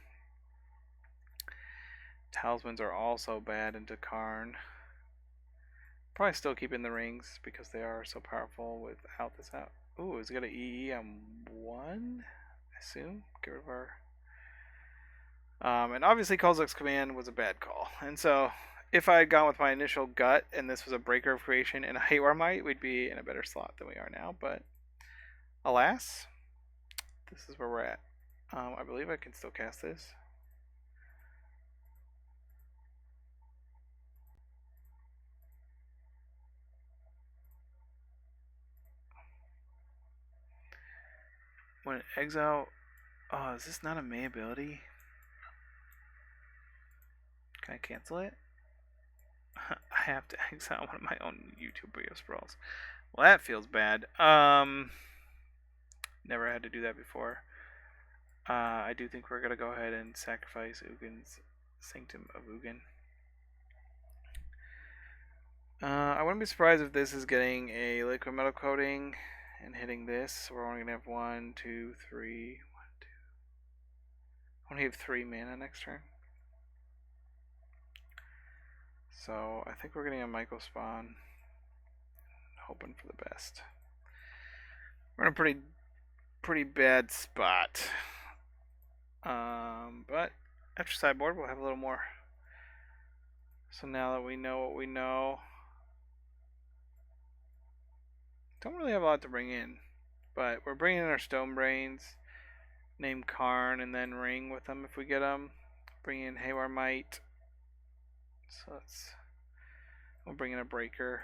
Talismans are also bad into Karn. Probably still keeping the rings because they are so powerful without this out. Ooh, is it got an EE on 1? I assume. Get rid of our... and obviously Kozilek's command was a bad call. And so, if I had gone with my initial gut and this was a Breaker of Creation and a Haywire Might, we'd be in a better slot than we are now. But, alas, this is where we're at. I believe I can still cast this. When exile... Oh, is this not a May ability? Can I cancel it? I have to exile one of my own YouTube video sprawls. Well, that feels bad. Never had to do that before. I do think we're going to go ahead and sacrifice Ugin's Sanctum of Ugin. I wouldn't be surprised if this is getting a liquid metal coating and hitting this. So we're only going to have 1, 2, 3. 1, 2. I only have 3 mana next turn. So I think we're getting a Myco spawn. Hoping for the best. We're in a pretty bad spot. But after sideboard we'll have a little more. So now that we know what we know, don't really have a lot to bring in, but we're bringing in our Stone Brains, name Karn, and then Ring with them if we get them. Bring in Haywire Might. So we'll bring in a Breaker.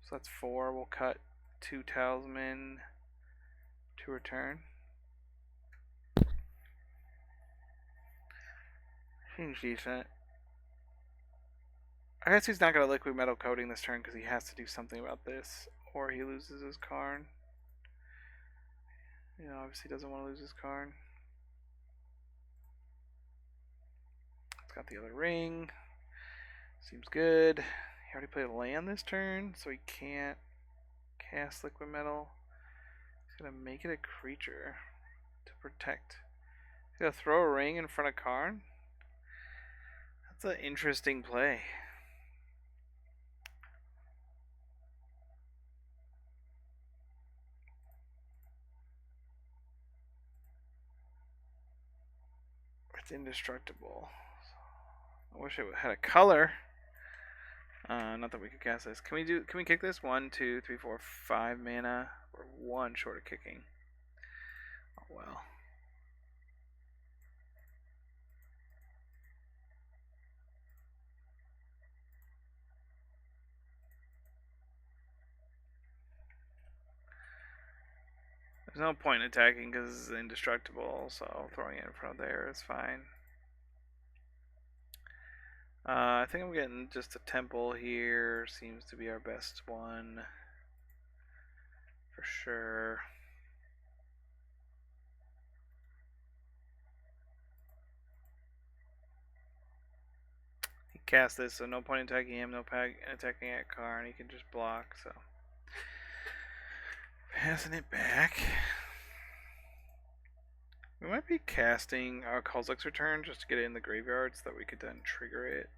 So that's 4. We'll cut 2 Talisman to return. Seems decent. I guess he's not going to liquid metal coating this turn because he has to do something about this, or he loses his Karn. You know, obviously doesn't want to lose his Karn. It's got the other ring. Seems good. He already played a land this turn, so he can't cast liquid metal. He's going to make it a creature to protect. He's going to throw a ring in front of Karn. That's an interesting play. It's indestructible. I wish it had a color. Not that we could cast this. Can we kick this? 1, 2, 3, 4, 5 mana. We're 1 short of kicking. Oh well. There's no point in attacking because it's indestructible, so throwing it in front of there is fine. I think I'm getting just a temple here. Seems to be our best one. For sure. He cast this, so no point in attacking him, no attacking at Karn. He can just block, so. Passing it back. We might be casting our Kozilek's Return just to get it in the graveyard so that we could then trigger it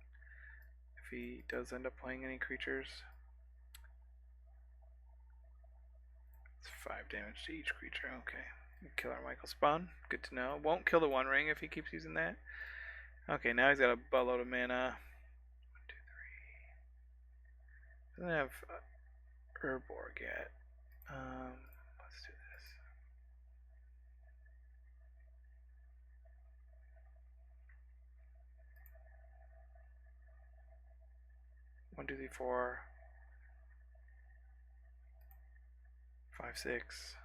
if he does end up playing any creatures. It's 5 damage to each creature. Okay. Kill our Myco spawn. Good to know. Won't kill the One Ring if he keeps using that. Okay, now he's got a buttload of mana. 1, 2, 3. Doesn't have Urborg yet. Let's do this. 1, 2, 3, 4, 5, 6.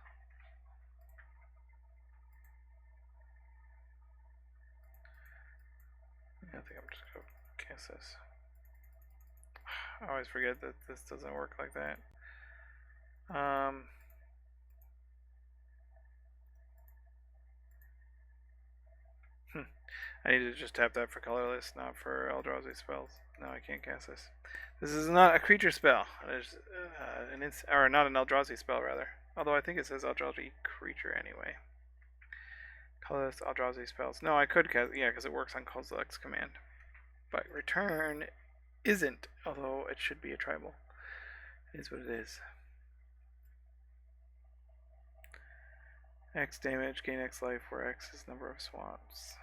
I think I'm just gonna cast this. I always forget that this doesn't work like that. I need to just tap that for colorless, not for Eldrazi spells. No, I can't cast this. This is not a creature spell. Or not an Eldrazi spell, rather. Although I think it says Eldrazi creature anyway. Colorless Eldrazi spells. No, I could cast, yeah, because it works on Kozilek's command. But return isn't, although it should be a tribal. It is what it is. X damage, gain X life, where X is number of swamps.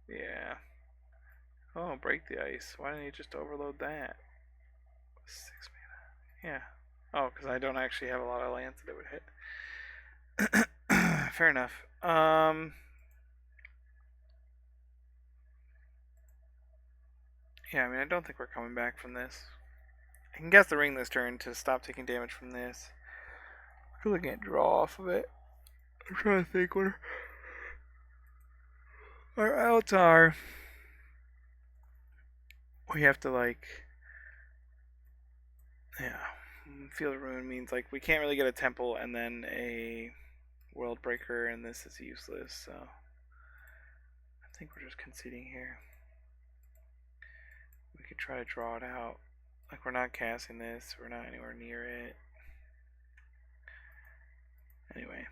Yeah. Oh, break the ice. Why didn't you just overload that? 6 mana. Yeah. Oh, because I don't actually have a lot of lands that it would hit. Fair enough. Yeah, I mean, I don't think we're coming back from this. I can guess the ring this turn to stop taking damage from this. I really can't draw off of it. I'm trying to think what our outs are. We have to, like... Yeah. Field of Ruin means, like, we can't really get a temple and then a world breaker, and this is useless, so... I think we're just conceding here. We could try to draw it out. Like, we're not casting this, we're not anywhere near it. Anyway.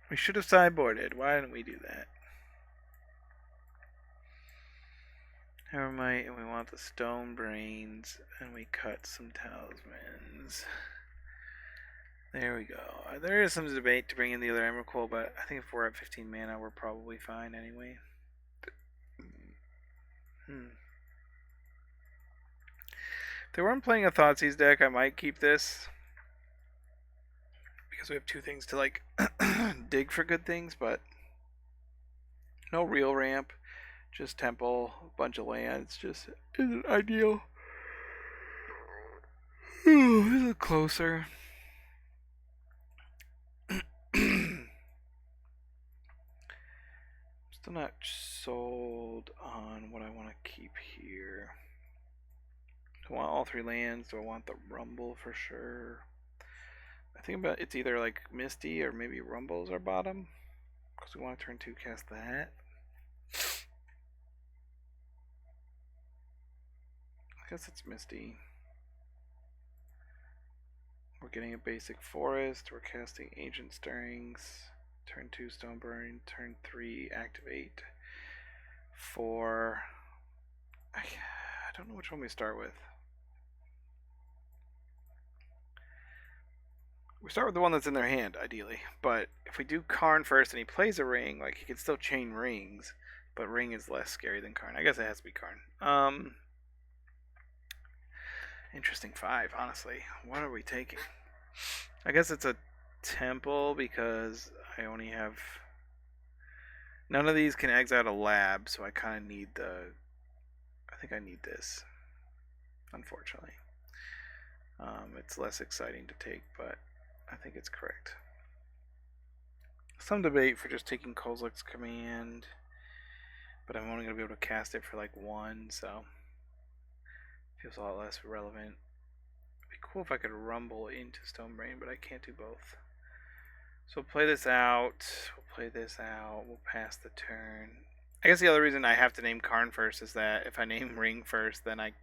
We should have sideboarded. Why didn't we do that? Never mind, and we want the stone brains, and we cut some talismans. There we go. There is some debate to bring in the other Emrakul, but I think if we're at 15 mana, we're probably fine anyway. If they weren't playing a Thoughtseize deck, I might keep this. Because we have two things to, like, dig for good things, but no real ramp. Just temple, a bunch of lands, just isn't ideal. Ooh, this is closer. Still not sold on what I want to keep here. Do I want all three lands? Do I want the Rumble for sure? I think about it's either like Misty or maybe Rumble's our bottom. Because we want to turn 2 cast that. I guess it's Misty. We're getting a basic forest. We're casting Ancient Stirrings. Turn 2 Stoneburn. Turn 3 Activate. 4. I don't know which one we start with. We start with the one that's in their hand, ideally. But if we do Karn first and he plays a ring, like, he can still chain rings. But ring is less scary than Karn. I guess it has to be Karn. Interesting 5, honestly. What are we taking? I guess it's a temple because I only have... None of these can exile a lab, so I kind of need the... I think I need this, unfortunately. It's less exciting to take, but I think it's correct. Some debate for just taking Kozilek's command, but I'm only going to be able to cast it for like 1, so it feels a lot less relevant. It'd be cool if I could rumble into Stonebrain, but I can't do both. So we'll play this out, we'll play this out, we'll pass the turn. I guess the other reason I have to name Karn first is that if I name Ring first, then I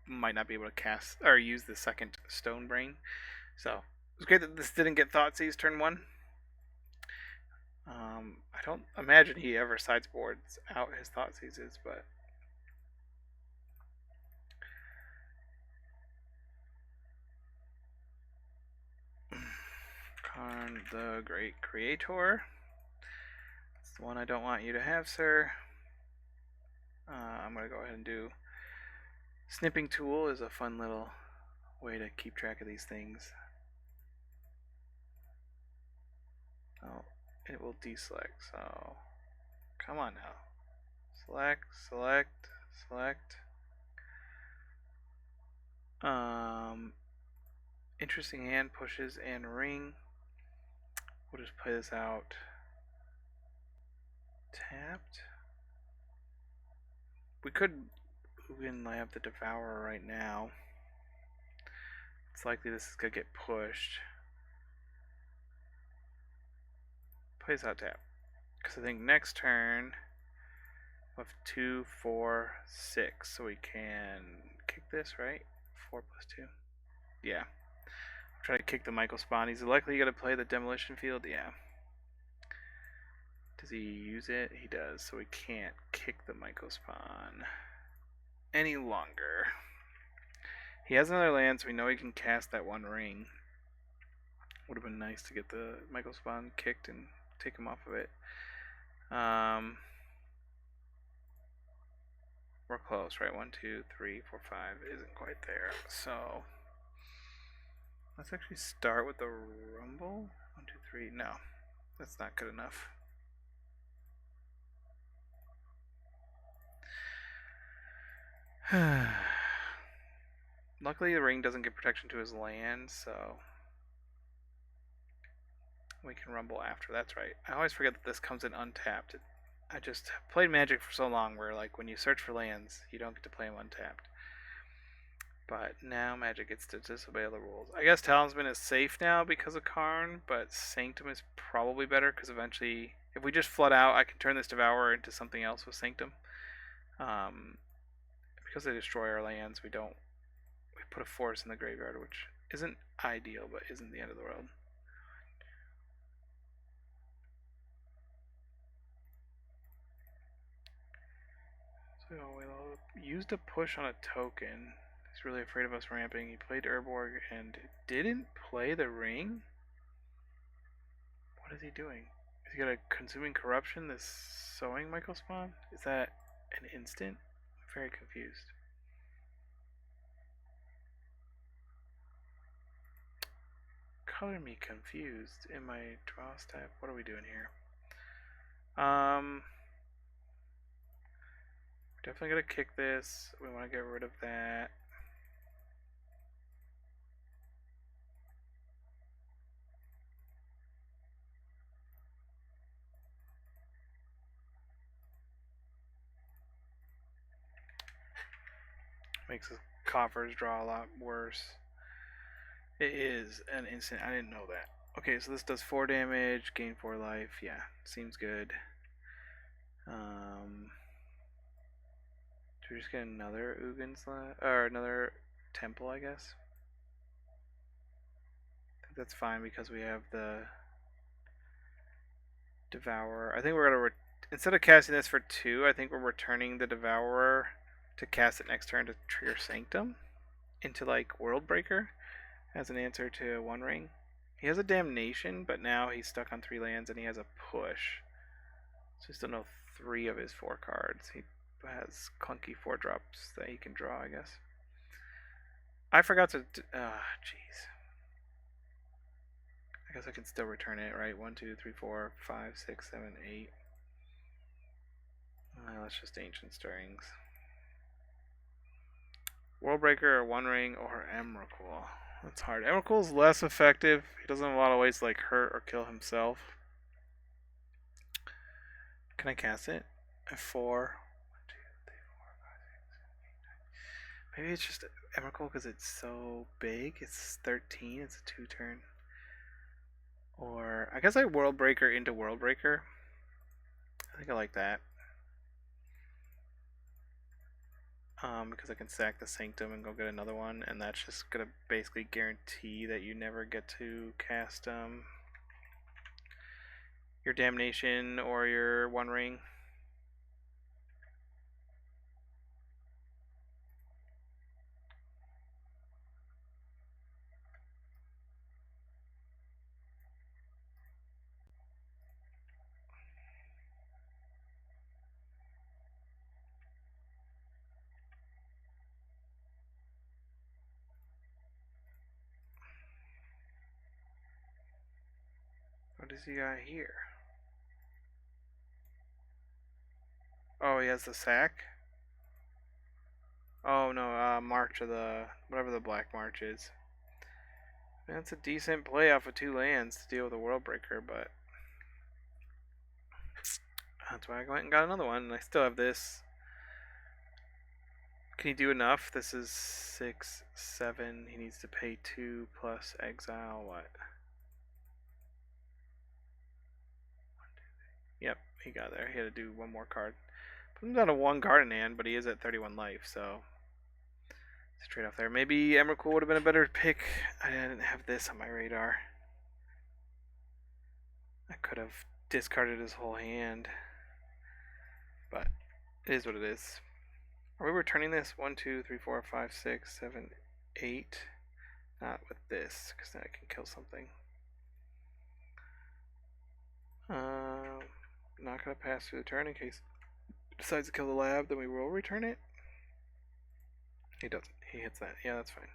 might not be able to cast or use the second Stonebrain. So it was great that this didn't get Thoughtseize turn 1. I don't imagine he ever sideboards out his Thoughtseizes, but Karn the Great Creator. That's the one I don't want you to have, sir. I'm going to go ahead and do Snipping Tool is a fun little way to keep track of these things. Oh, it will deselect, so come on now. Select, select, select. Interesting hand, pushes and ring. We'll just play this out. Tapped. We could Ugin Lab the Devourer right now. It's likely this is gonna get pushed. Plays out tap. Because I think next turn we'll have 2, 4, 6. So we can kick this, right? 4 plus 2. Yeah. Try to kick the Michael Spawn. He's likely gonna play the Demolition Field, yeah. Does he use it? He does, so we can't kick the Mycospawn any longer. He has another land, so we know he can cast that one ring. Would have been nice to get the Mycospawn kicked and take him off of it. We're close, right? 1, 2, 3, 4, 5 isn't quite there. So let's actually start with the Rumble. 1, 2, 3. No, that's not good enough. Luckily, the ring doesn't give protection to his land, so we can Rumble after. That's right. I always forget that this comes in untapped. I just played Magic for so long where, like, when you search for lands, you don't get to play them untapped. But now Magic gets to disobey all the rules. I guess Talisman is safe now because of Karn, but Sanctum is probably better because eventually, if we just flood out, I can turn this Devourer into something else with Sanctum. Because they destroy our lands, we put a force in the graveyard, which isn't ideal, but isn't the end of the world. So we used a push on a token. He's really afraid of us ramping. He played Urborg and didn't play the ring? What is he doing? Is he got a Consuming Corruption, this Sowing Mycospawn? Is that an instant? I'm very confused. Color me confused in my draw step. What are we doing here? Definitely gonna kick this. We want to get rid of that. Makes the Coffers draw a lot worse. It is an instant. I didn't know that. Okay, so this does 4 damage, gain 4 life. Yeah, seems good. Do we just get another Ugin's or another Temple, I guess? I think that's fine because we have the Devourer. I think we're gonna instead of casting this for 2, I think we're returning the Devourer to cast it next turn to trigger Sanctum into like World Breaker as an answer to One Ring. He has a Damnation, but now he's stuck on 3 lands and he has a push. So we still know 3 of his 4 cards. He has clunky 4-drops that he can draw, I guess. I forgot to. Jeez. I guess I can still return it, right? 1, 2, 3, 4, 5, 6, 7, 8. That's just Ancient Stirrings. Worldbreaker or One Ring or Emrakul. That's hard. Emrakul's less effective. He doesn't have a lot of ways to like hurt or kill himself. Can I cast it? At 4. 1, 2, 3, 4, 5, 6, 7, 8, 9. Maybe it's just Emrakul because it's so big. It's 13. It's a 2-turn. Or I guess like Worldbreaker into Worldbreaker. I think I like that. Because I can sack the Sanctum and go get another one, and that's just gonna basically guarantee that you never get to cast your Damnation or your One Ring. What does he got here? Oh, he has the sack? Oh no, March of the whatever the Black March is. That's a decent play off of 2 lands to deal with a Worldbreaker, but that's why I went and got another one, and I still have this. Can he do enough? This is 6, 7. He needs to pay 2 plus exile. What? Yep, he got there. He had to do 1 more card. Put him down to 1 card in hand, but he is at 31 life, so it's a trade off there. Maybe Emrakul would have been a better pick. I didn't have this on my radar. I could have discarded his whole hand. But it is what it is. Are we returning this? 1, 2, 3, 4, 5, 6, 7, 8. Not with this, because then I can kill something. Not going to pass through the turn in case it decides to kill the lab, then we will return it. He doesn't. He hits that. Yeah, that's fine.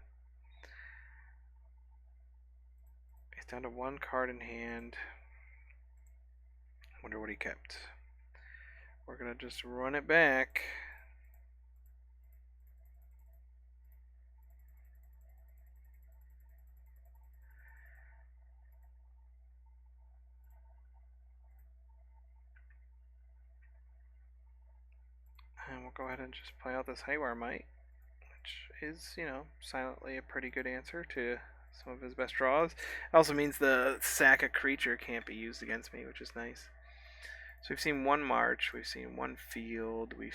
He's down to 1 card in hand. Wonder what he kept. We're going to just run it back. And we'll go ahead and just play out this Haywire Might, which is, you know, silently a pretty good answer to some of his best draws. It also means the sack a creature can't be used against me, which is nice. So we've seen 1 March, we've seen 1 Field, we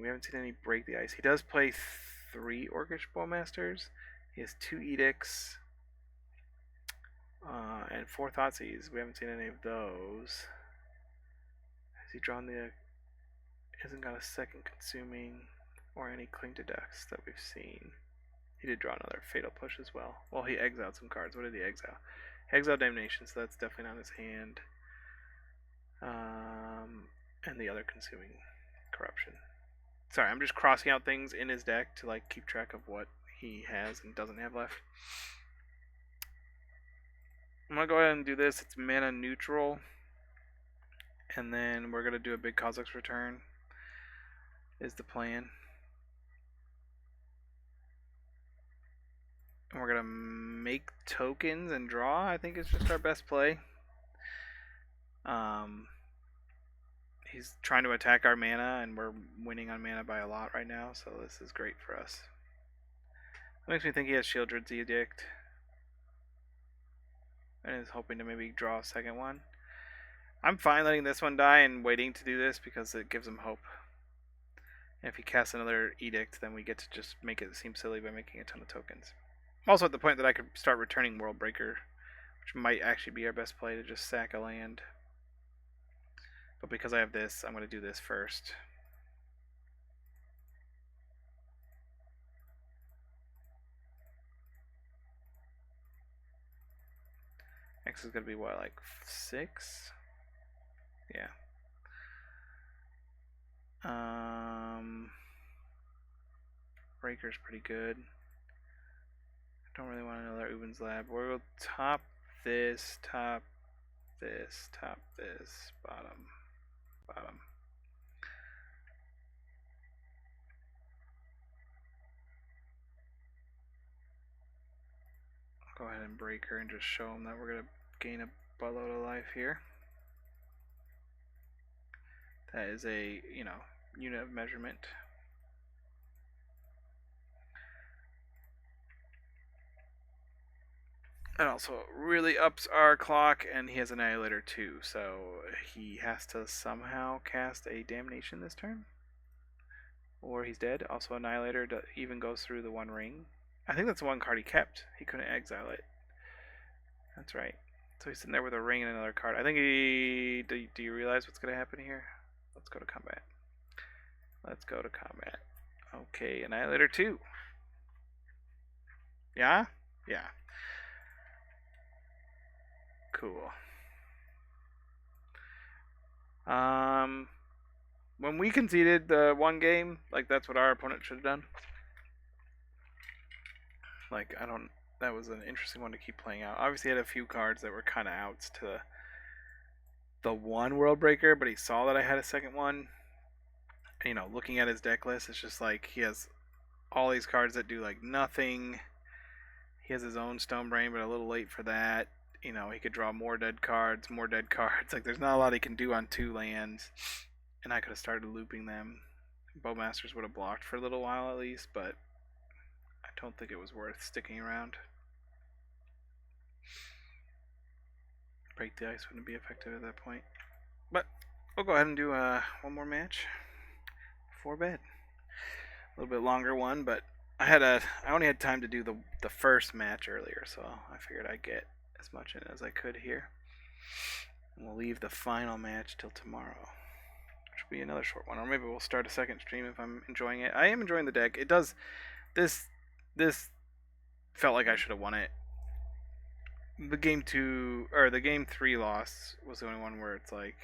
haven't seen any Break the Ice. He does play 3 Orcish Bowmasters. He has 2 Edicts, and 4 Thoughtseize. We haven't seen any of those. Has he drawn the... Hasn't got a second Consuming or any Cling to Dust that we've seen. He did draw another Fatal Push as well. Well, he exiled some cards. What did he exile? He exiled Damnation, so that's definitely not his hand. And the other Consuming Corruption. Sorry, I'm just crossing out things in his deck to like keep track of what he has and doesn't have left. I'm gonna go ahead and do this. It's mana neutral, and then we're gonna do a big Kozilek's Return. Is the plan. And we're gonna make tokens and draw. I think it's just our best play. He's trying to attack our mana, and we're winning on mana by a lot right now, so this is great for us. That makes me think he has Shieldred's Edict, and is hoping to maybe draw a second one. I'm fine letting this one die and waiting to do this because it gives him hope. And if he casts another Edict, then we get to just make it seem silly by making a ton of tokens. I'm also at the point that I could start returning Worldbreaker, which might actually be our best play, to just sack a land. But because I have this, I'm going to do this first. X is going to be what, like 6? Yeah. Breaker's pretty good. Don't really want another Ubin's Lab. We'll top this, top this, top this, bottom, bottom. I'll go ahead and break her and just show them that we're going to gain a buttload of life here. That is a, you know, unit of measurement. And also really ups our clock, and he has Annihilator too, so he has to somehow cast a Damnation this turn. Or he's dead. Also Annihilator even goes through the 1 ring. I think that's the 1 card he kept. He couldn't exile it. That's right. So he's sitting there with a ring and another card. I think he... Do you realize what's going to happen here? Let's go to combat. Let's go to combat. Okay, Annihilator 2. Yeah? Yeah. Cool. When we conceded the 1 game, like, that's what our opponent should have done. Like, that was an interesting one to keep playing out. Obviously, he had a few cards that were kind of outs to the 1 Worldbreaker, but he saw that I had a second one. And, you know, looking at his deck list, it's just like he has all these cards that do, like, nothing. He has his own Stonebrain, but a little late for that. You know, he could draw more dead cards. Like, there's not a lot he can do on 2 lands. And I could have started looping them. Bowmasters would have blocked for a little while at least, but I don't think it was worth sticking around. Break the Ice wouldn't be effective at that point. But we'll go ahead and do one more match before bed. A little bit longer one, but I only had time to do the first match earlier, so I figured I'd get as much in as I could here. And we'll leave the final match till tomorrow, which will be another short one. Or maybe we'll start a second stream if I'm enjoying it. I am enjoying the deck. It does... This felt like I should have won it. The game 2... Or the game 3 loss was the only one where it's like...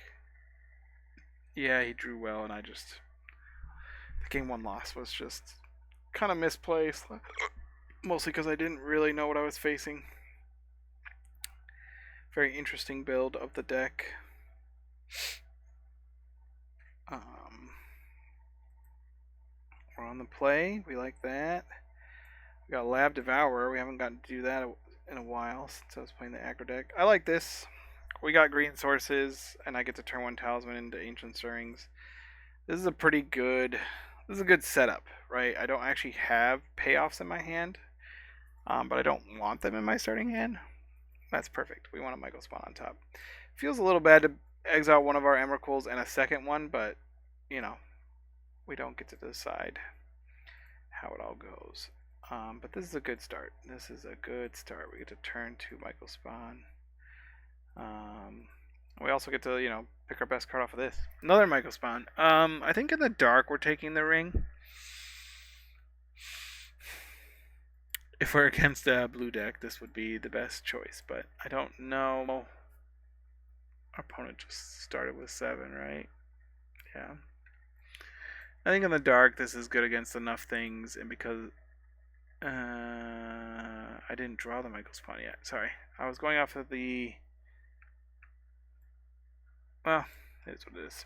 Yeah, he drew well, and I just... The game 1 loss was just kind of misplaced. Mostly because I didn't really know what I was facing. Very interesting build of the deck. We're on the play. We like that. We got Lab Devourer. We haven't gotten to do that in a while since I was playing the aggro deck. I like this. We got green sources, and I get to turn 1 Talisman into Ancient Stirrings. This is a pretty good... This is a good setup, right? I don't actually have payoffs in my hand, but I don't want them in my starting hand. That's perfect. We want a Michael Spawn on top. Feels a little bad to exile one of our Emrakul's and a second one, but, you know, we don't get to decide how it all goes. But this is a good start. This is a good start. We get to turn 2 Michael Spawn. We also get to, you know, pick our best card off of this. Another Michael Spawn. I think in the dark we're taking the ring. If we're against a blue deck, this would be the best choice, but I don't know. Our opponent just started with 7, right? Yeah. I think in the dark this is good against enough things, and because I didn't draw the Michael Spawn yet. Sorry. I was going off of the... Well, it is what it is.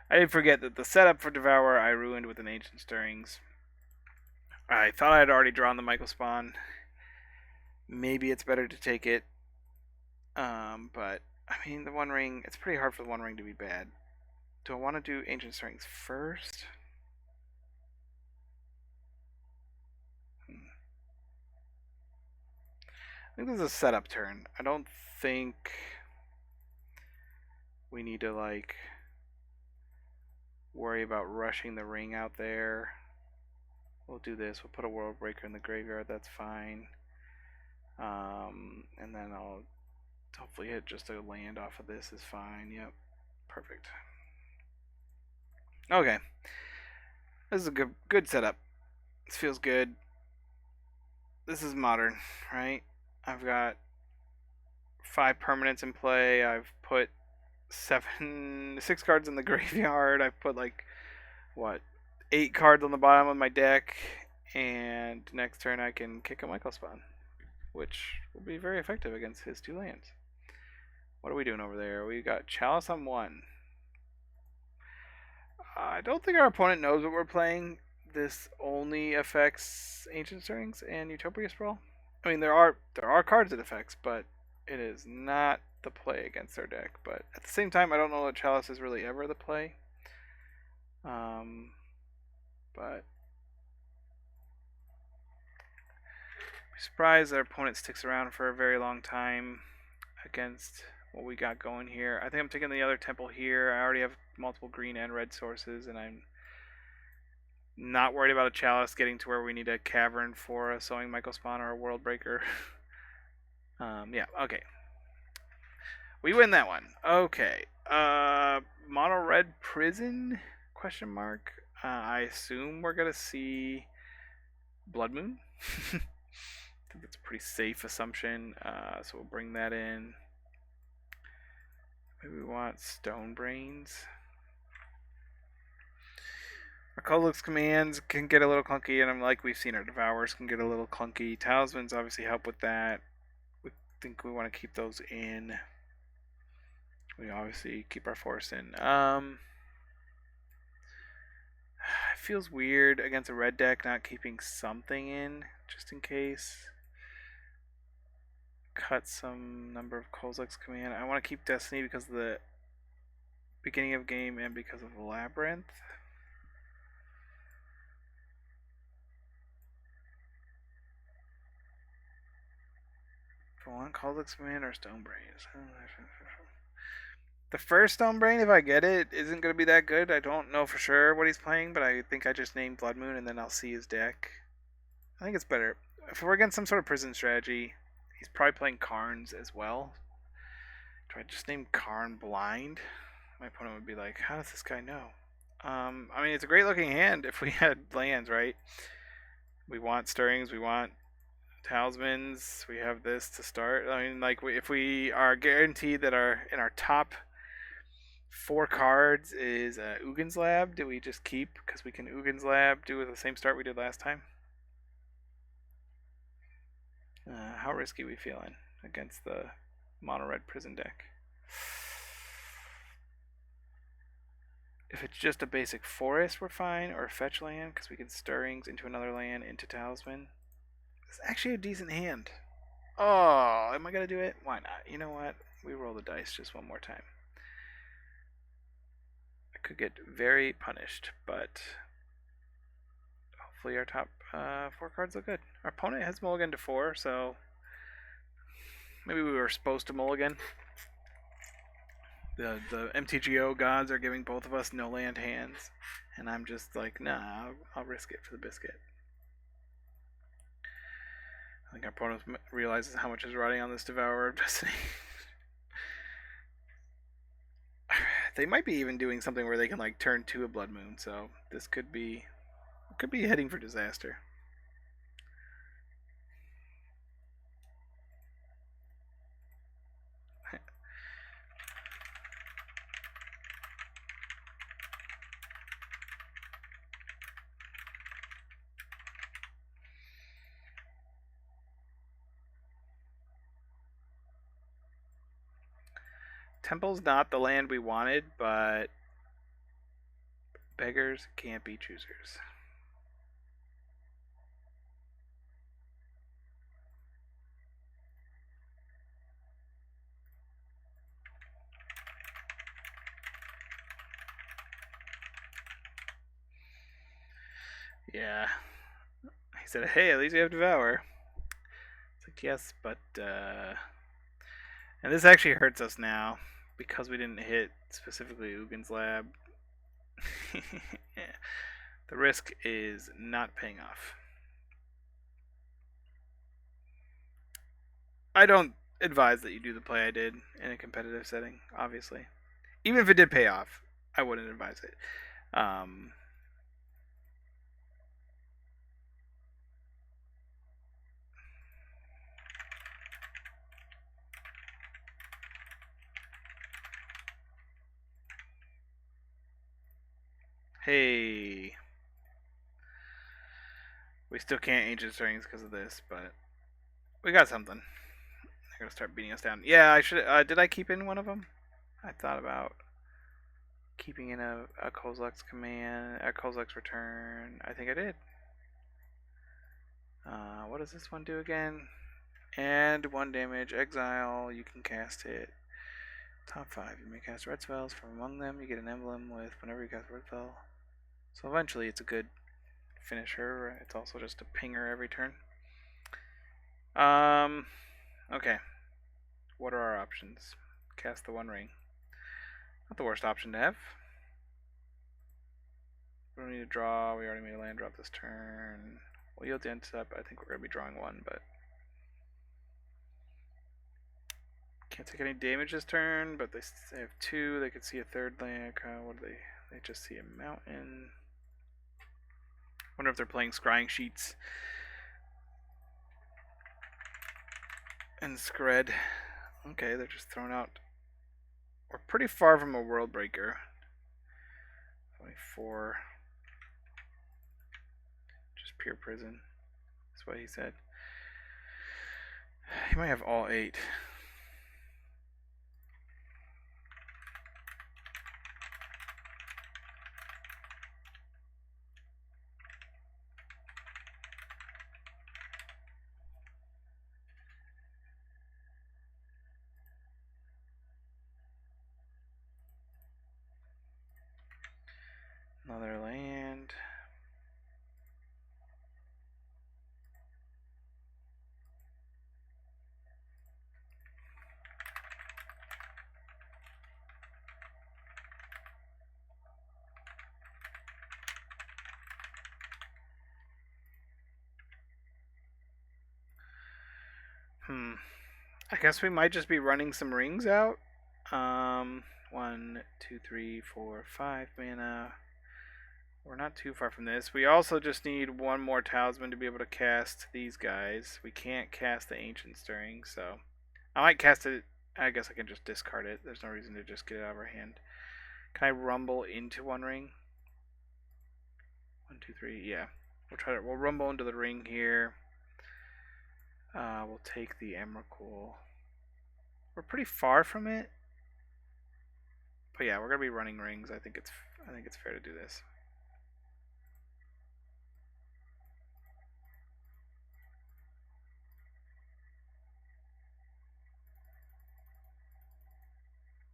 I did forget that the setup for Devourer I ruined with an Ancient Stirrings. I thought I had already drawn the Michael Spawn. Maybe it's better to take it. But, I mean, the One Ring, it's pretty hard for the One Ring to be bad. Do I want to do Ancient Stirrings first? I think this is a setup turn. I don't think we need to, like, worry about rushing the ring out there. We'll do this. We'll put a World Breaker in the graveyard. That's fine. And then I'll hopefully hit just a land off of this is fine. Yep. Perfect. Okay. This is a good setup. This feels good. This is modern, right? I've got 5 permanents in play. I've put 6 cards in the graveyard. I've put like, what, 8 cards on the bottom of my deck. And next turn I can kick a Michael Spawn, which will be very effective against his 2 lands. What are we doing over there? We got Chalice on 1. I don't think our opponent knows what we're playing. This only affects Ancient Stirrings and Utopia Sprawl. I mean, there are cards it affects, but it is not the play against their deck. But at the same time, I don't know that Chalice is really ever the play. But I'm surprised our opponent sticks around for a very long time against what we got going here. I think I'm taking the other temple here. I already have multiple green and red sources, and I'm not worried about a Chalice getting to where we need a Cavern for a Sowing Michael Spawn or a World Breaker. Yeah, okay. We win that one. Okay. Mono Red Prison? Question mark. I assume we're gonna see Blood Moon. I think that's a pretty safe assumption. So we'll bring that in. Maybe we want Stone Brains. Our Kozilek's commands can get a little clunky, and I'm like we've seen our Devourers can get a little clunky. Talismans obviously help with that. We think we want to keep those in. We obviously keep our force in. It feels weird against a red deck not keeping something in, just in case. Cut some number of Kozilek's command. I want to keep Destiny because of the beginning of game and because of the Labyrinth. Do I want Kozilek's command or Stone Brains? The first Stone Brain, if I get it, isn't going to be that good. I don't know for sure what he's playing, but I think I just named Blood Moon and then I'll see his deck. I think it's better. If we're against some sort of prison strategy, he's probably playing Karns as well. I just named Karn blind, my opponent would be like, how does this guy know? I mean, it's a great looking hand if we had lands, right? We want stirrings, we want talismans, we have this to start. I mean, like, if we are guaranteed that our top 4 cards is Ugin's Lab, do we just keep because we can Ugin's Lab do with the same start we did last time? How risky we feeling against the mono red prison deck? If it's just a basic forest, we're fine, or a fetch land because we can stirrings into another land into talisman. It's actually a decent hand. Oh, am I gonna do it? Why not? You know what? We roll the dice just one more time. I could get very punished, but hopefully our top 4 cards look good. Our opponent has mulligan to 4, so maybe we were supposed to mulligan. The MTGO gods are giving both of us no land hands, and I'm just like, nah, I'll risk it for the biscuit. I think our opponent realizes how much is riding on this Devourer of Destiny. They might be even doing something where they can like turn to a Blood Moon, so this could be heading for disaster. Temple's not the land we wanted, but beggars can't be choosers. Yeah. He said, hey, at least you have Devour. It's like, yes, but and this actually hurts us now because we didn't hit specifically Ugin's Lab. Yeah. The risk is not paying off. I don't advise that you do the play I did in a competitive setting, obviously. Even if it did pay off, I wouldn't advise it. Hey. We still can't Ancient Strings because of this, but we got something. They're going to start beating us down. Yeah, I should. Did I keep in one of them? I thought about keeping in a Kozilek's command, a Kozilek's return. I think I did. What does this one do again? And 1 damage, exile, you can cast it. Top 5, you may cast red spells from among them. You get an emblem with whenever you cast a red spell. So eventually it's a good finisher. It's also just a pinger every turn. Okay. What are our options? Cast the 1 ring. Not the worst option to have. We don't need to draw. We already made a land drop this turn. We'll yield the end step. I think we're going to be drawing 1, but can't take any damage this turn, but they have 2. They could see a 3rd land. What do they? They just see a mountain. Wonder if they're playing Scrying Sheets. And Skred. Okay, they're just throwing out. We're pretty far from a World Breaker. 24. Just pure prison. That's what he said. He might have all 8. Another land. I guess we might just be running some rings out. 1, 2, 3, 4, 5 mana. We're not too far from this. We also just need one more talisman to be able to cast these guys. We can't cast the Ancient Stirring, so I might cast it. I guess I can just discard it. There's no reason to just get it out of our hand. Can I rumble into one ring? 1, 2, 3. Yeah. We'll rumble into the ring here. We'll take the Emrakul. We're pretty far from it. But yeah, we're gonna be running rings. I think it's fair to do this.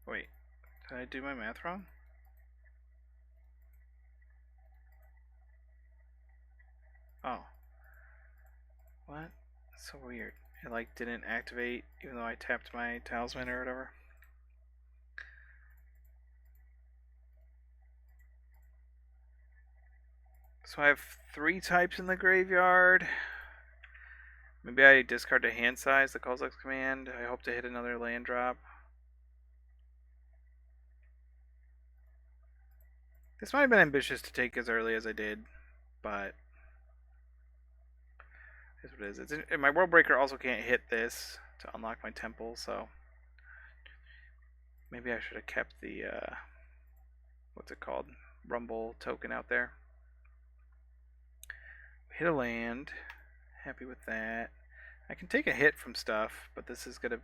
Wait, did I do my math wrong? Oh. What? That's so weird. It like didn't activate even though I tapped my talisman or whatever. So I have 3 types in the graveyard. Maybe I discard to hand size the Kozilek's command. I hope to hit another land drop. This might have been ambitious to take as early as I did, but here's what it is. My World Breaker also can't hit this to unlock my temple, so maybe I should have kept the what's it called? Rumble token out there. Hit a land. Happy with that. I can take a hit from stuff, but this is gonna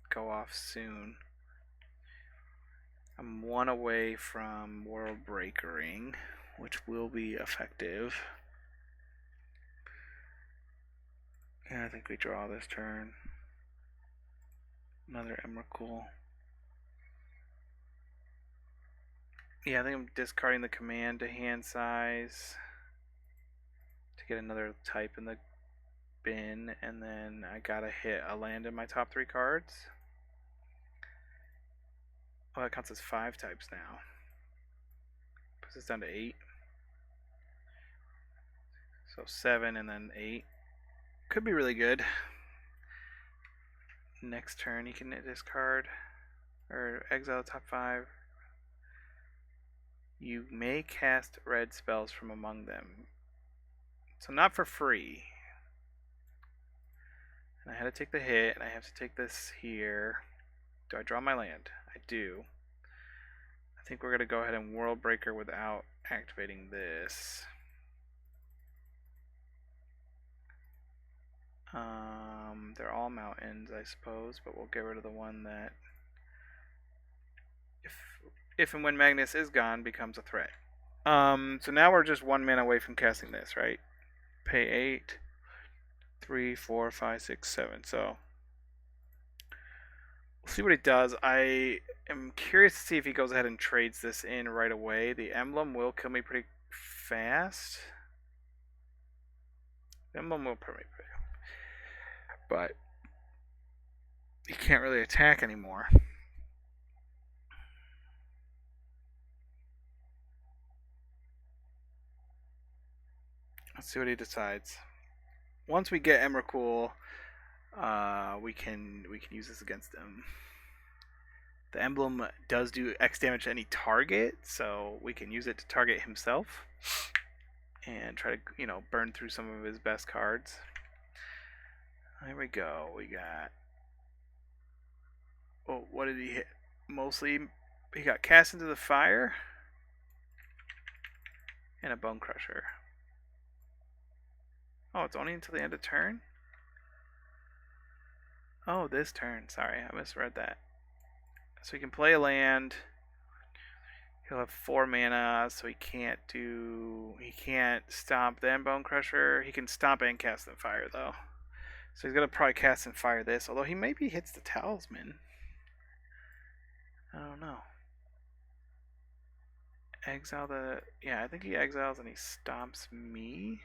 go off soon. I'm 1 away from World Breakering, which will be effective. Yeah, I think we draw this turn. Another Emrakul. Yeah, I think I'm discarding the command to hand size to get another type in the bin, and then I gotta hit a land in my top 3 cards. Oh, that counts as 5 types now. Puts us down to 8. So 7 and then 8. Could be really good. Next turn you can discard or exile the top 5. You may cast red spells from among them. So not for free. And I had to take the hit, and I have to take this here. Do I draw my land? I do. I think we're going to go ahead and World Breaker without activating this. They're all mountains, I suppose, but we'll get rid of the one that, if and when Magnus is gone, becomes a threat. So now we're just 1 mana away from casting this, right? Pay 8, 3, 4, 5, 6, 7. So we'll see what he does. I am curious to see if he goes ahead and trades this in right away. The emblem will kill me pretty fast. The emblem will kill me pretty fast. But he can't really attack anymore. Let's see what he decides. Once we get Emrakul, we can use this against him. The emblem does do X damage to any target, so we can use it to target himself and try to, burn through some of his best cards. There we go. We got. Oh, what did he hit? Mostly, he got Cast into the Fire and a Bone Crusher. Oh, it's only until the end of turn? Oh, this turn. Sorry, I misread that. So he can play a land. He'll have 4 mana, so he can't stomp then Bone Crusher. He can stomp and cast in fire though. So he's gonna probably cast and fire this, although he maybe hits the talisman. I don't know. Exile the I think he exiles and he stomps me.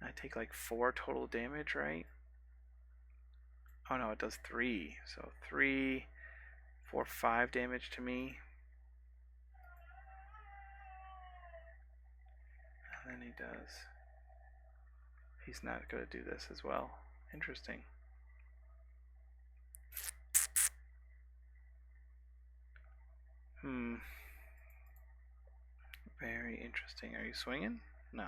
I take like 4 total damage, right? Oh no, it does 3. So 3, 4, 5 damage to me. And then he does. He's not going to do this as well. Interesting. Very interesting. Are you swinging? No.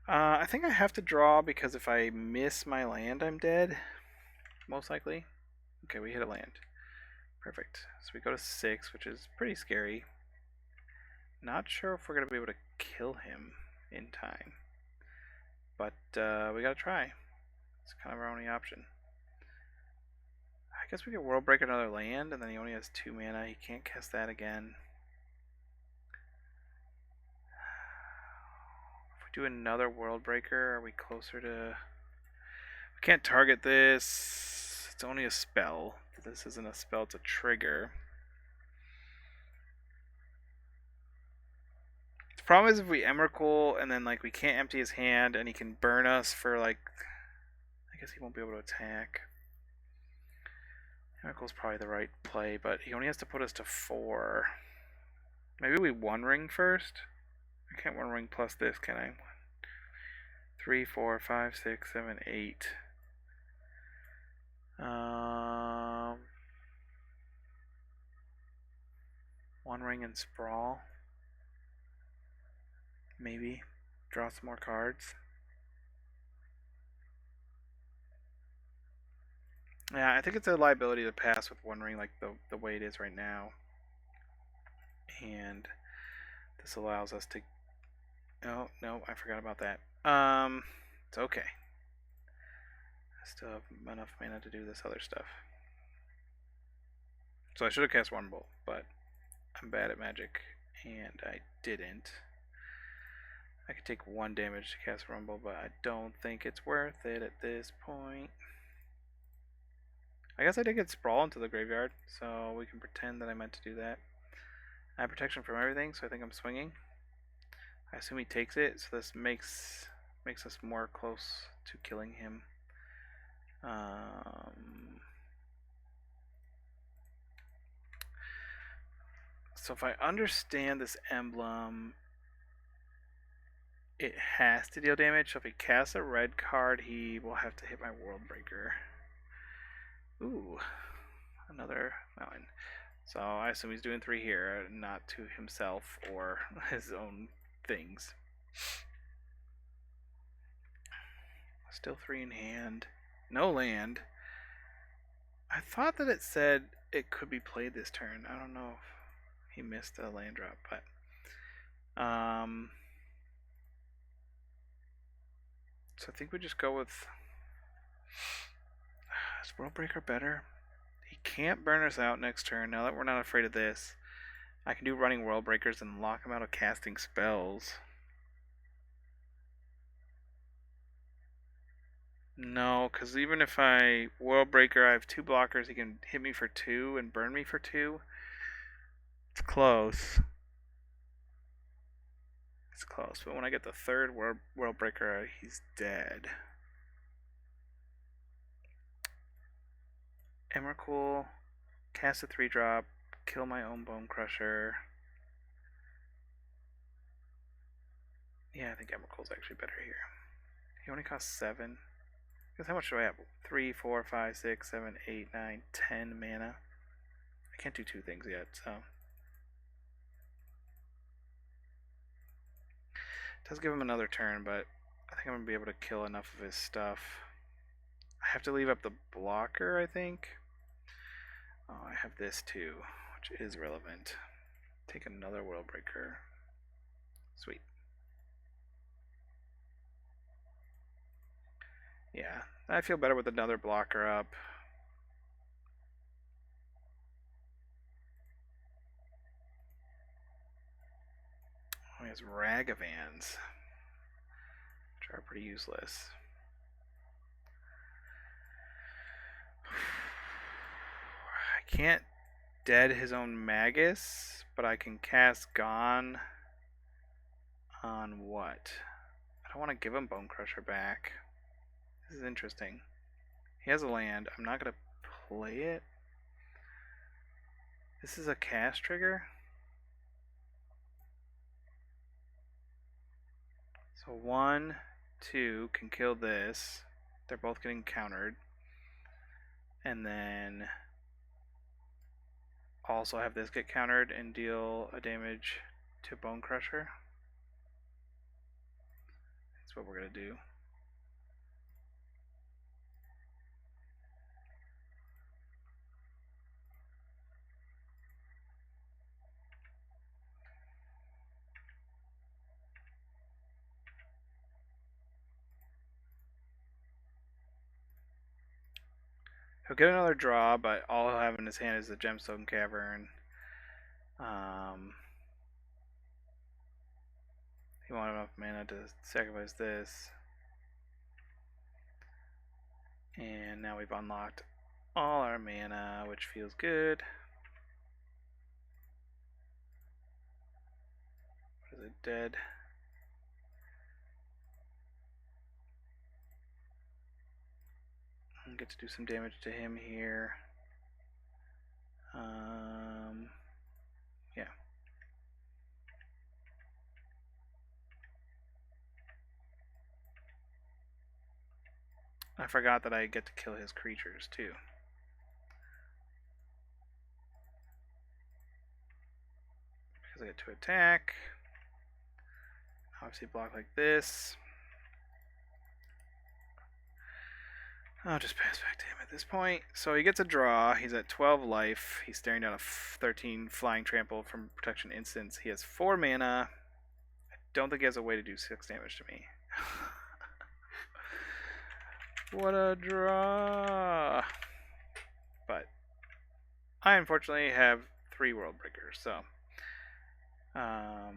I think I have to draw because if I miss my land, I'm dead. Most likely. Okay, we hit a land. Perfect. So we go to 6, which is pretty scary. Not sure if we're going to be able to kill him in time. But we gotta try. It's kind of our only option. I guess we could World Break another land, and then he only has 2 mana. He can't cast that again. If we do another World Breaker, are we closer to... We can't target this. It's only a spell. This isn't a spell, it's a trigger. The problem is if we Emrakul and then like we can't empty his hand and he can burn us for like... I guess he won't be able to attack. Emrakul's probably the right play, but he only has to put us to 4. Maybe we One Ring first? I can't One Ring plus this, can I? 3, 4, 5, 6, 7, 8. One Ring and Sprawl. Maybe. Draw some more cards. Yeah, I think it's a liability to pass with One Ring like the way it is right now. And this allows us to... Oh, no, I forgot about that. It's okay. I still have enough mana to do this other stuff. So I should have cast One Bolt, but I'm bad at Magic, and I didn't. I could take 1 damage to cast Rumble, but I don't think it's worth it at this point. I guess I did get Sprawl into the graveyard, so we can pretend that I meant to do that. I have protection from everything, so I think I'm swinging. I assume he takes it, so this makes us more close to killing him. So if I understand this emblem, it has to deal damage. So if he casts a red card, he will have to hit my World Breaker. Ooh, another mountain. So I assume he's doing 3 here, not to himself or his own things. Still 3 in hand. No land. I thought that it said it could be played this turn. I don't know if he missed a land drop, but so I think we just go with... Is World Breaker better? He can't burn us out next turn. Now that we're not afraid of this, I can do running World Breakers and lock him out of casting spells. No, because even if I World Breaker, I have 2 blockers. He can hit me for 2 and burn me for 2. It's close. It's close, but when I get the 3rd World Breaker, he's dead. Emrakul, cast a 3-drop, kill my own Bone Crusher. Yeah, I think Emrakul's actually better here. He only costs 7. Because how much do I have? 3, 4, 5, 6, 7, 8, 9, 10 mana. I can't do 2 things yet, so... It does give him another turn, but I think I'm going to be able to kill enough of his stuff. I have to leave up the blocker, I think. Oh, I have this too, which is relevant. Take another World Breaker. Sweet. Yeah, I feel better with another blocker up. Oh, he has Ragavans, which are pretty useless. I can't dead his own Magus, but I can cast Gone on what? I don't want to give him Bone Crusher back. This is interesting. He has a land. I'm not going to play it. This is a cast trigger. So 1, 2 can kill this. They're both getting countered. And then also have this get countered and deal a damage to Bone Crusher. That's what we're going to do. He'll get another draw, but all he'll have in his hand is the Gemstone Cavern. He won't have enough mana to sacrifice this. And now we've unlocked all our mana, which feels good. Is it dead? I'll get to do some damage to him here. Yeah. I forgot that I get to kill his creatures too. Because I get to attack. Obviously block like this. I'll just pass back to him at this point. So he gets a draw. He's at 12 life. He's staring down a 13 flying trample from protection instance. He has 4 mana. I don't think he has a way to do 6 damage to me. What a draw. But I unfortunately have 3 World Breakers, so I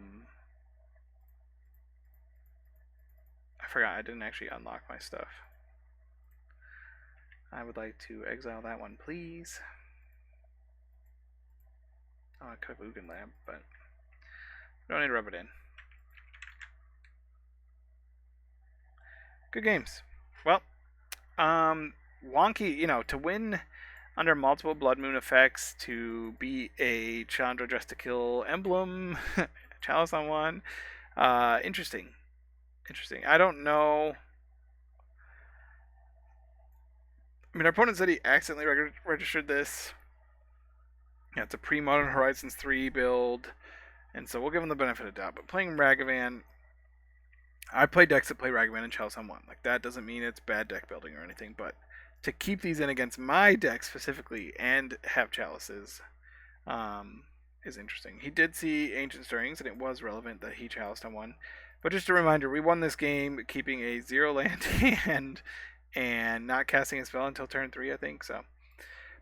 forgot I didn't actually unlock my stuff. I would like to exile that one, please. Oh, I could have Ugin Lab, but we don't need to rub it in. Good games. Well, wonky, you know, to win under multiple Blood Moon effects, to be a Chandra Dress to Kill emblem, Chalice on 1, interesting. Interesting. I don't know. I mean, our opponent said he accidentally registered this. Yeah, it's a pre-Modern Horizons 3 build, and so we'll give him the benefit of the doubt. But playing Ragavan, I play decks that play Ragavan and Chalice on 1. Like, that doesn't mean it's bad deck building or anything, but to keep these in against my deck specifically and have Chalices is interesting. He did see Ancient Stirrings, and it was relevant that he Chaliced on 1. But just a reminder, we won this game keeping a 0-land hand and not casting a spell until turn 3, I think. So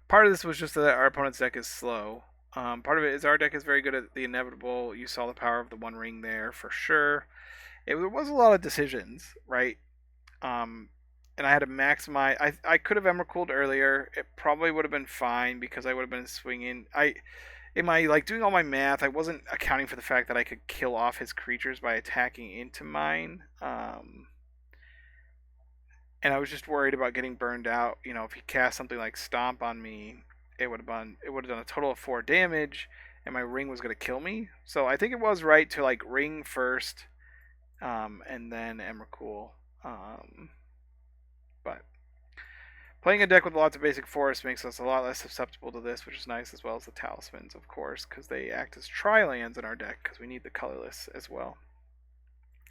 part of this was just that our opponent's deck is slow. Part of it is our deck is very good at the inevitable. You saw the power of the One Ring there for sure. There was a lot of decisions, right? And I had to maximize. I could have Emrakuled earlier. It probably would have been fine because I would have been swinging. In my doing all my math, I wasn't accounting for the fact that I could kill off his creatures by attacking into mine. And I was just worried about getting burned out. You know, if he cast something like Stomp on me, it would have done a total of 4 damage, and my ring was going to kill me. So I think it was right to ring first, and then Emrakul. But playing a deck with lots of basic forests makes us a lot less susceptible to this, which is nice, as well as the talismans, of course, because they act as tri-lands in our deck, because we need the colorless as well.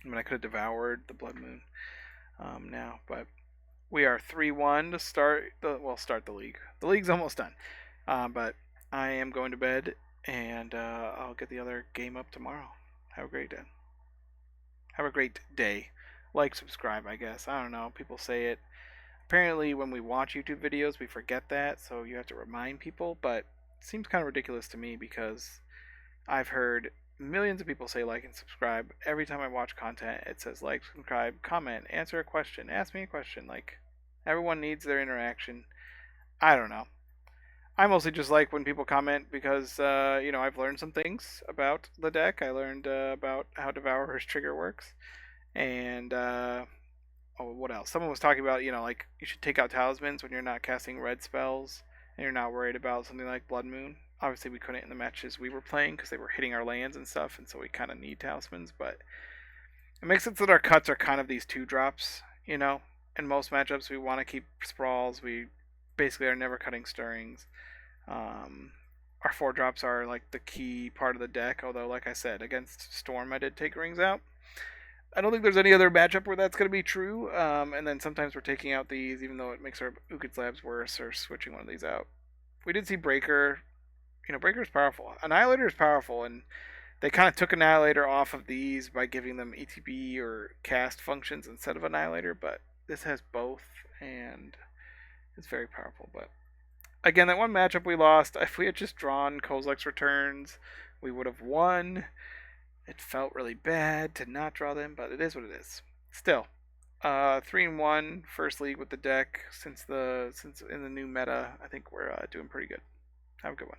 I mean, I could have devoured the Blood Moon now, but we are 3-1 to start the league. The league's almost done, but I am going to bed, and I'll get the other game up tomorrow. Have a great day. Have a great day. Like, subscribe, I guess. I don't know. People say it. Apparently, when we watch YouTube videos, we forget that, so you have to remind people, but it seems kind of ridiculous to me because I've heard millions of people say like and subscribe. Every time I watch content, it says like, subscribe, comment, answer a question, ask me a question. Like, everyone needs their interaction. I don't know. I mostly just like when people comment because, I've learned some things about the deck. I learned about how Devourer's trigger works. And, what else? Someone was talking about, you should take out talismans when you're not casting red spells and you're not worried about something like Blood Moon. Obviously, we couldn't in the matches we were playing because they were hitting our lands and stuff, and so we kind of need talismans. But it makes sense that our cuts are kind of these 2-drops, In most matchups, we want to keep sprawls. We basically are never cutting stirrings. our 4-drops are like the key part of the deck. Although, like I said, against Storm, I did take rings out. I don't think there's any other matchup where that's going to be true. And then sometimes we're taking out these, even though it makes our Ukid Slabs worse, or switching one of these out. We did see Breaker. Breaker is powerful. Annihilator is powerful, and they kind of took Annihilator off of these by giving them ETB or cast functions instead of Annihilator, but this has both, and it's very powerful. But again, that one matchup we lost, if we had just drawn Kozilek's Returns, we would have won. It felt really bad to not draw them, but it is what it is. Still, 3-1 first league with the deck since in the new meta. I think we're doing pretty good. Have a good one.